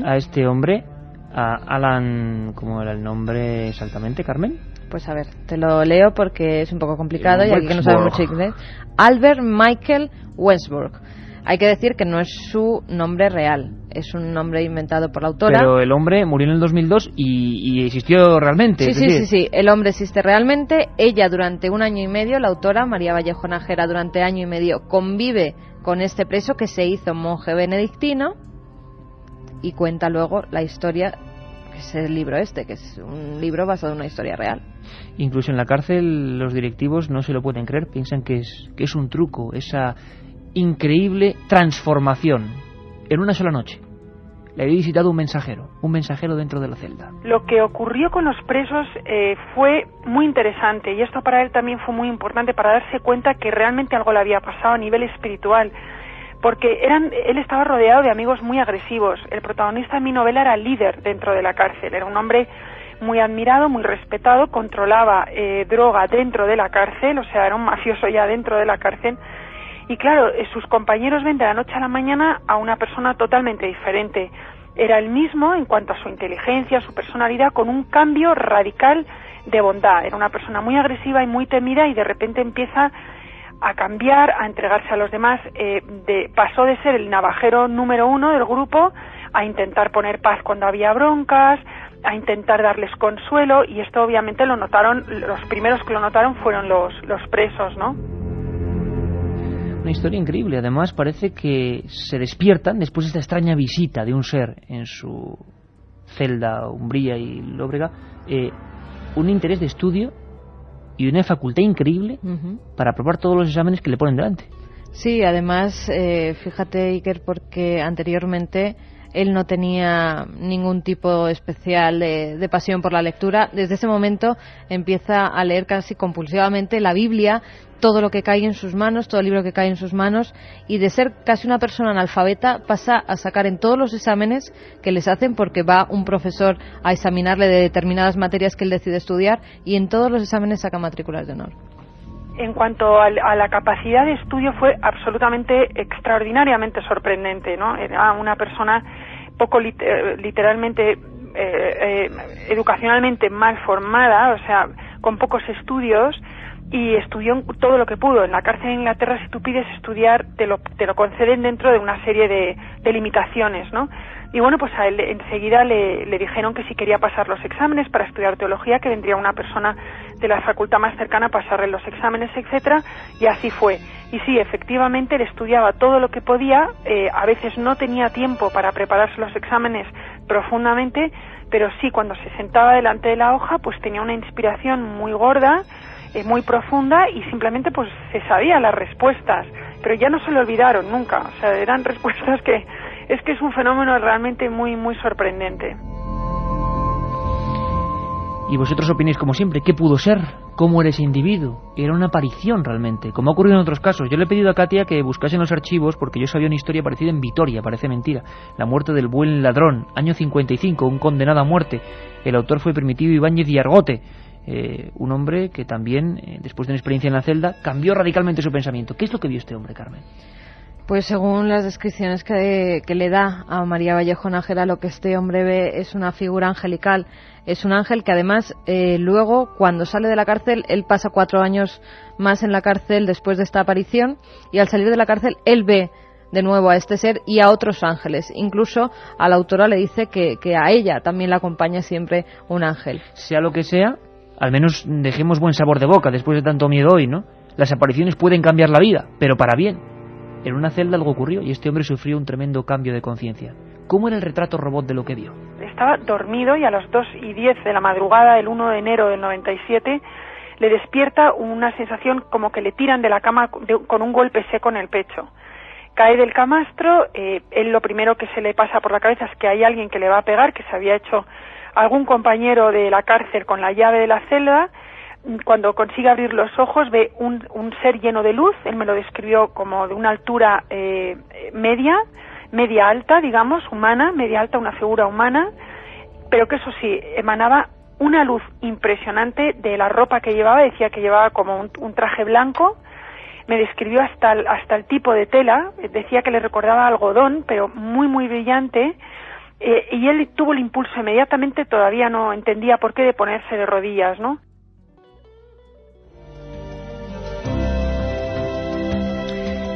a este hombre, a Alan, ¿cómo era el nombre exactamente, Carmen? Pues a ver, te lo leo porque es un poco complicado y aquí que no sabe mucho inglés. Albert Michael Westbrook. Hay que decir que no es su nombre real, es un nombre inventado por la autora. Pero el hombre murió en el 2002 y existió realmente. Sí, el hombre existe realmente. Ella durante 1 año y medio, la autora, María Vallejo Nájera, durante 1 año y medio convive con este preso que se hizo monje benedictino y cuenta luego la historia, que es el libro que es un libro basado en una historia real. Incluso en la cárcel los directivos no se lo pueden creer, piensan que es un truco, esa increíble transformación en una sola noche. Le había visitado un mensajero dentro de la celda. Lo que ocurrió con los presos fue muy interesante, y esto para él también fue muy importante para darse cuenta que realmente algo le había pasado a nivel espiritual, porque él estaba rodeado de amigos muy agresivos. El protagonista de mi novela era el líder dentro de la cárcel, era un hombre muy admirado, muy respetado, controlaba droga dentro de la cárcel, o sea, era un mafioso ya dentro de la cárcel. Y claro, sus compañeros ven de la noche a la mañana a una persona totalmente diferente. Era el mismo en cuanto a su inteligencia, su personalidad, con un cambio radical de bondad. Era una persona muy agresiva y muy temida, y de repente empieza a cambiar, a entregarse a los demás. Pasó de ser el navajero número 1 del grupo a intentar poner paz cuando había broncas, a intentar darles consuelo, y esto obviamente lo notaron, los primeros que lo notaron fueron los presos, ¿no? Una historia increíble. Además parece que se despiertan después de esta extraña visita de un ser en su celda umbría y lóbrega, un interés de estudio y una facultad increíble para aprobar todos los exámenes que le ponen delante. Sí, además, fíjate, Iker, porque anteriormente él no tenía ningún tipo especial de pasión por la lectura. Desde ese momento empieza a leer casi compulsivamente la Biblia, todo lo que cae en sus manos, todo el libro que cae en sus manos, y de ser casi una persona analfabeta pasa a sacar en todos los exámenes que les hacen, porque va un profesor a examinarle de determinadas materias que él decide estudiar, y en todos los exámenes saca matrículas de honor. En cuanto a la capacidad de estudio, fue absolutamente extraordinariamente sorprendente, ¿no? Era una persona poco literalmente educacionalmente mal formada, o sea, con pocos estudios, y estudió todo lo que pudo. En la cárcel de Inglaterra, si tú pides estudiar, te lo conceden dentro de una serie de limitaciones, ¿no? Y bueno, pues a él enseguida le dijeron que si quería pasar los exámenes para estudiar teología, que vendría una persona de la facultad más cercana a pasarle los exámenes, etcétera, y así fue. Y sí, efectivamente, él estudiaba todo lo que podía, a veces no tenía tiempo para prepararse los exámenes profundamente, pero sí, cuando se sentaba delante de la hoja, pues tenía una inspiración muy gorda, muy profunda, y simplemente pues se sabía las respuestas, pero ya no se lo olvidaron nunca. O sea, eran respuestas que es un fenómeno realmente muy, muy sorprendente. Y vosotros opináis como siempre, ¿qué pudo ser? ¿Cómo era ese individuo? Era una aparición realmente, como ha ocurrido en otros casos. Yo le he pedido a Katia que buscase en los archivos, porque yo sabía una historia parecida en Vitoria, parece mentira. La muerte del buen ladrón, año 55, un condenado a muerte. El autor fue Primitivo Ibáñez y Argote, un hombre que también, después de una experiencia en la celda, cambió radicalmente su pensamiento. ¿Qué es lo que vio este hombre, Carmen? Pues según las descripciones que le da a María Vallejo Nájera, lo que este hombre ve es una figura angelical. Es un ángel que además luego, cuando sale de la cárcel, él pasa 4 años más en la cárcel después de esta aparición, y al salir de la cárcel él ve de nuevo a este ser y a otros ángeles. Incluso a la autora le dice que a ella también la acompaña siempre un ángel. Sea lo que sea, al menos dejemos buen sabor de boca después de tanto miedo hoy, ¿no? Las apariciones pueden cambiar la vida, pero para bien. En una celda algo ocurrió y este hombre sufrió un tremendo cambio de conciencia. ¿Cómo era el retrato robot de lo que vio? estaba dormido y a las 2:10 de la madrugada del 1 de enero del 97 le despierta una sensación como que le tiran de la cama con un golpe seco en el pecho. Cae del camastro, él lo primero que se le pasa por la cabeza es que hay alguien que le va a pegar, que se había hecho algún compañero de la cárcel con la llave de la celda. Cuando consigue abrir los ojos ve un ser lleno de luz, él me lo describió como de una altura media alta, digamos, humana, media alta, una figura humana, pero que eso sí, emanaba una luz impresionante de la ropa que llevaba, decía que llevaba como un traje blanco, me describió hasta el tipo de tela, decía que le recordaba algodón, pero muy, muy brillante, y él tuvo el impulso inmediatamente, todavía no entendía por qué, de ponerse de rodillas, ¿no?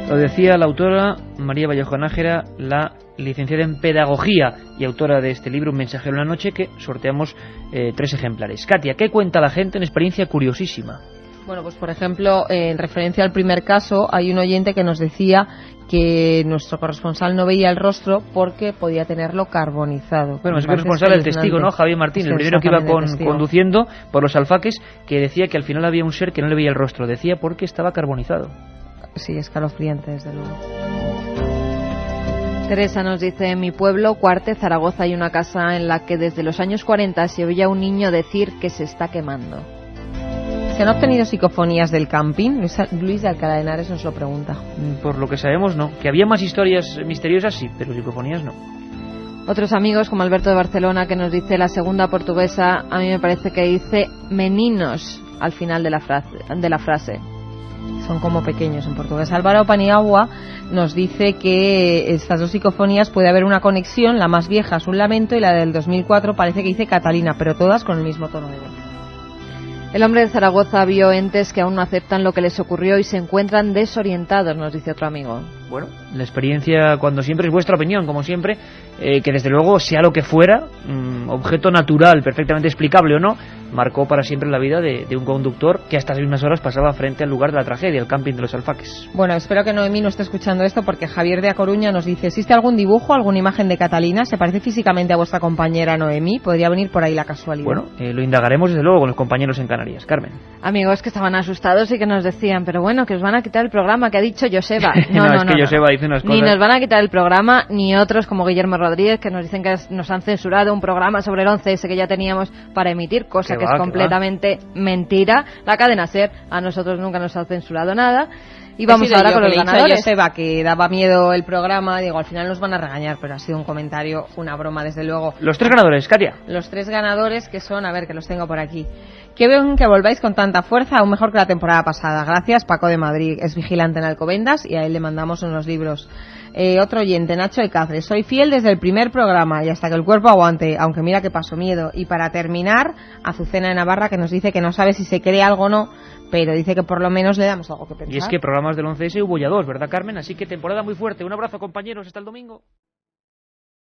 Lo decía la autora María Vallejo Nájera, la licenciada en Pedagogía y autora de este libro Un mensajero en la noche, que sorteamos 3 ejemplares. Katia, ¿qué cuenta la gente en experiencia curiosísima? Bueno, pues por ejemplo, en referencia al primer caso, hay un oyente que nos decía que nuestro corresponsal no veía el rostro porque podía tenerlo carbonizado. Bueno, es corresponsal el testigo, ¿no? Javier Martín, el primero que iba conduciendo por los alfaques, que decía que al final había un ser que no le veía el rostro. Decía porque estaba carbonizado. Sí, escalofriante, desde luego. Teresa nos dice, en mi pueblo, Cuarte, Zaragoza, hay una casa en la que desde los años 40 se oía un niño decir que se está quemando. ¿Se han obtenido psicofonías del camping? Luis de Alcalá de Henares nos lo pregunta. Por lo que sabemos, no. Que había más historias misteriosas, sí, pero psicofonías no. Otros amigos, como Alberto de Barcelona, que nos dice la segunda portuguesa, a mí me parece que dice meninos al final de la frase. Son como pequeños en portugués. Álvaro Paniagua nos dice que estas 2 psicofonías puede haber una conexión, la más vieja es un lamento y la del 2004 parece que dice Catalina, pero todas con el mismo tono de voz. El hombre de Zaragoza vio entes que aún no aceptan lo que les ocurrió y se encuentran desorientados, nos dice otro amigo. Bueno, la experiencia, cuando siempre, es vuestra opinión, como siempre, que desde luego, sea lo que fuera, objeto natural, perfectamente explicable o no, marcó para siempre la vida de un conductor que a estas mismas horas pasaba frente al lugar de la tragedia, el camping de los alfaques. Bueno, espero que Noemí no esté escuchando esto, porque Javier de A Coruña nos dice, ¿existe algún dibujo, alguna imagen de Catalina? ¿Se parece físicamente a vuestra compañera Noemí? Podría venir por ahí la casualidad. Bueno, lo indagaremos desde luego con los compañeros en Canarias. Carmen. Amigos que estaban asustados y que nos decían, pero bueno, que os van a quitar el programa, que ha dicho Joseba. No, es que Joseba dice unas cosas. Ni nos van a quitar el programa, ni otros como Guillermo Rodríguez, que nos dicen que nos han censurado un programa sobre el 11S que ya teníamos para emitir, cosa que es completamente mentira. La cadena SER, a nosotros nunca nos ha censurado nada. Y vamos ahora con los ganadores. Joseba, que daba miedo el programa, digo, al final nos van a regañar, pero ha sido un comentario, una broma, desde luego. Los 3 ganadores, Katia. Los 3 ganadores, que son, a ver, que los tengo por aquí. Que ven que volváis con tanta fuerza, aún mejor que la temporada pasada. Gracias, Paco de Madrid, es vigilante en Alcobendas y a él le mandamos unos libros. Otro oyente, Nacho de Cáceres, soy fiel desde el primer programa y hasta que el cuerpo aguante, aunque mira que paso miedo. Y para terminar, Azucena de Navarra, que nos dice que no sabe si se cree algo o no, pero dice que por lo menos le damos algo que pensar. Y es que programas del 11S hubo ya 2, ¿verdad, Carmen? Así que temporada muy fuerte. Un abrazo, compañeros, hasta el domingo.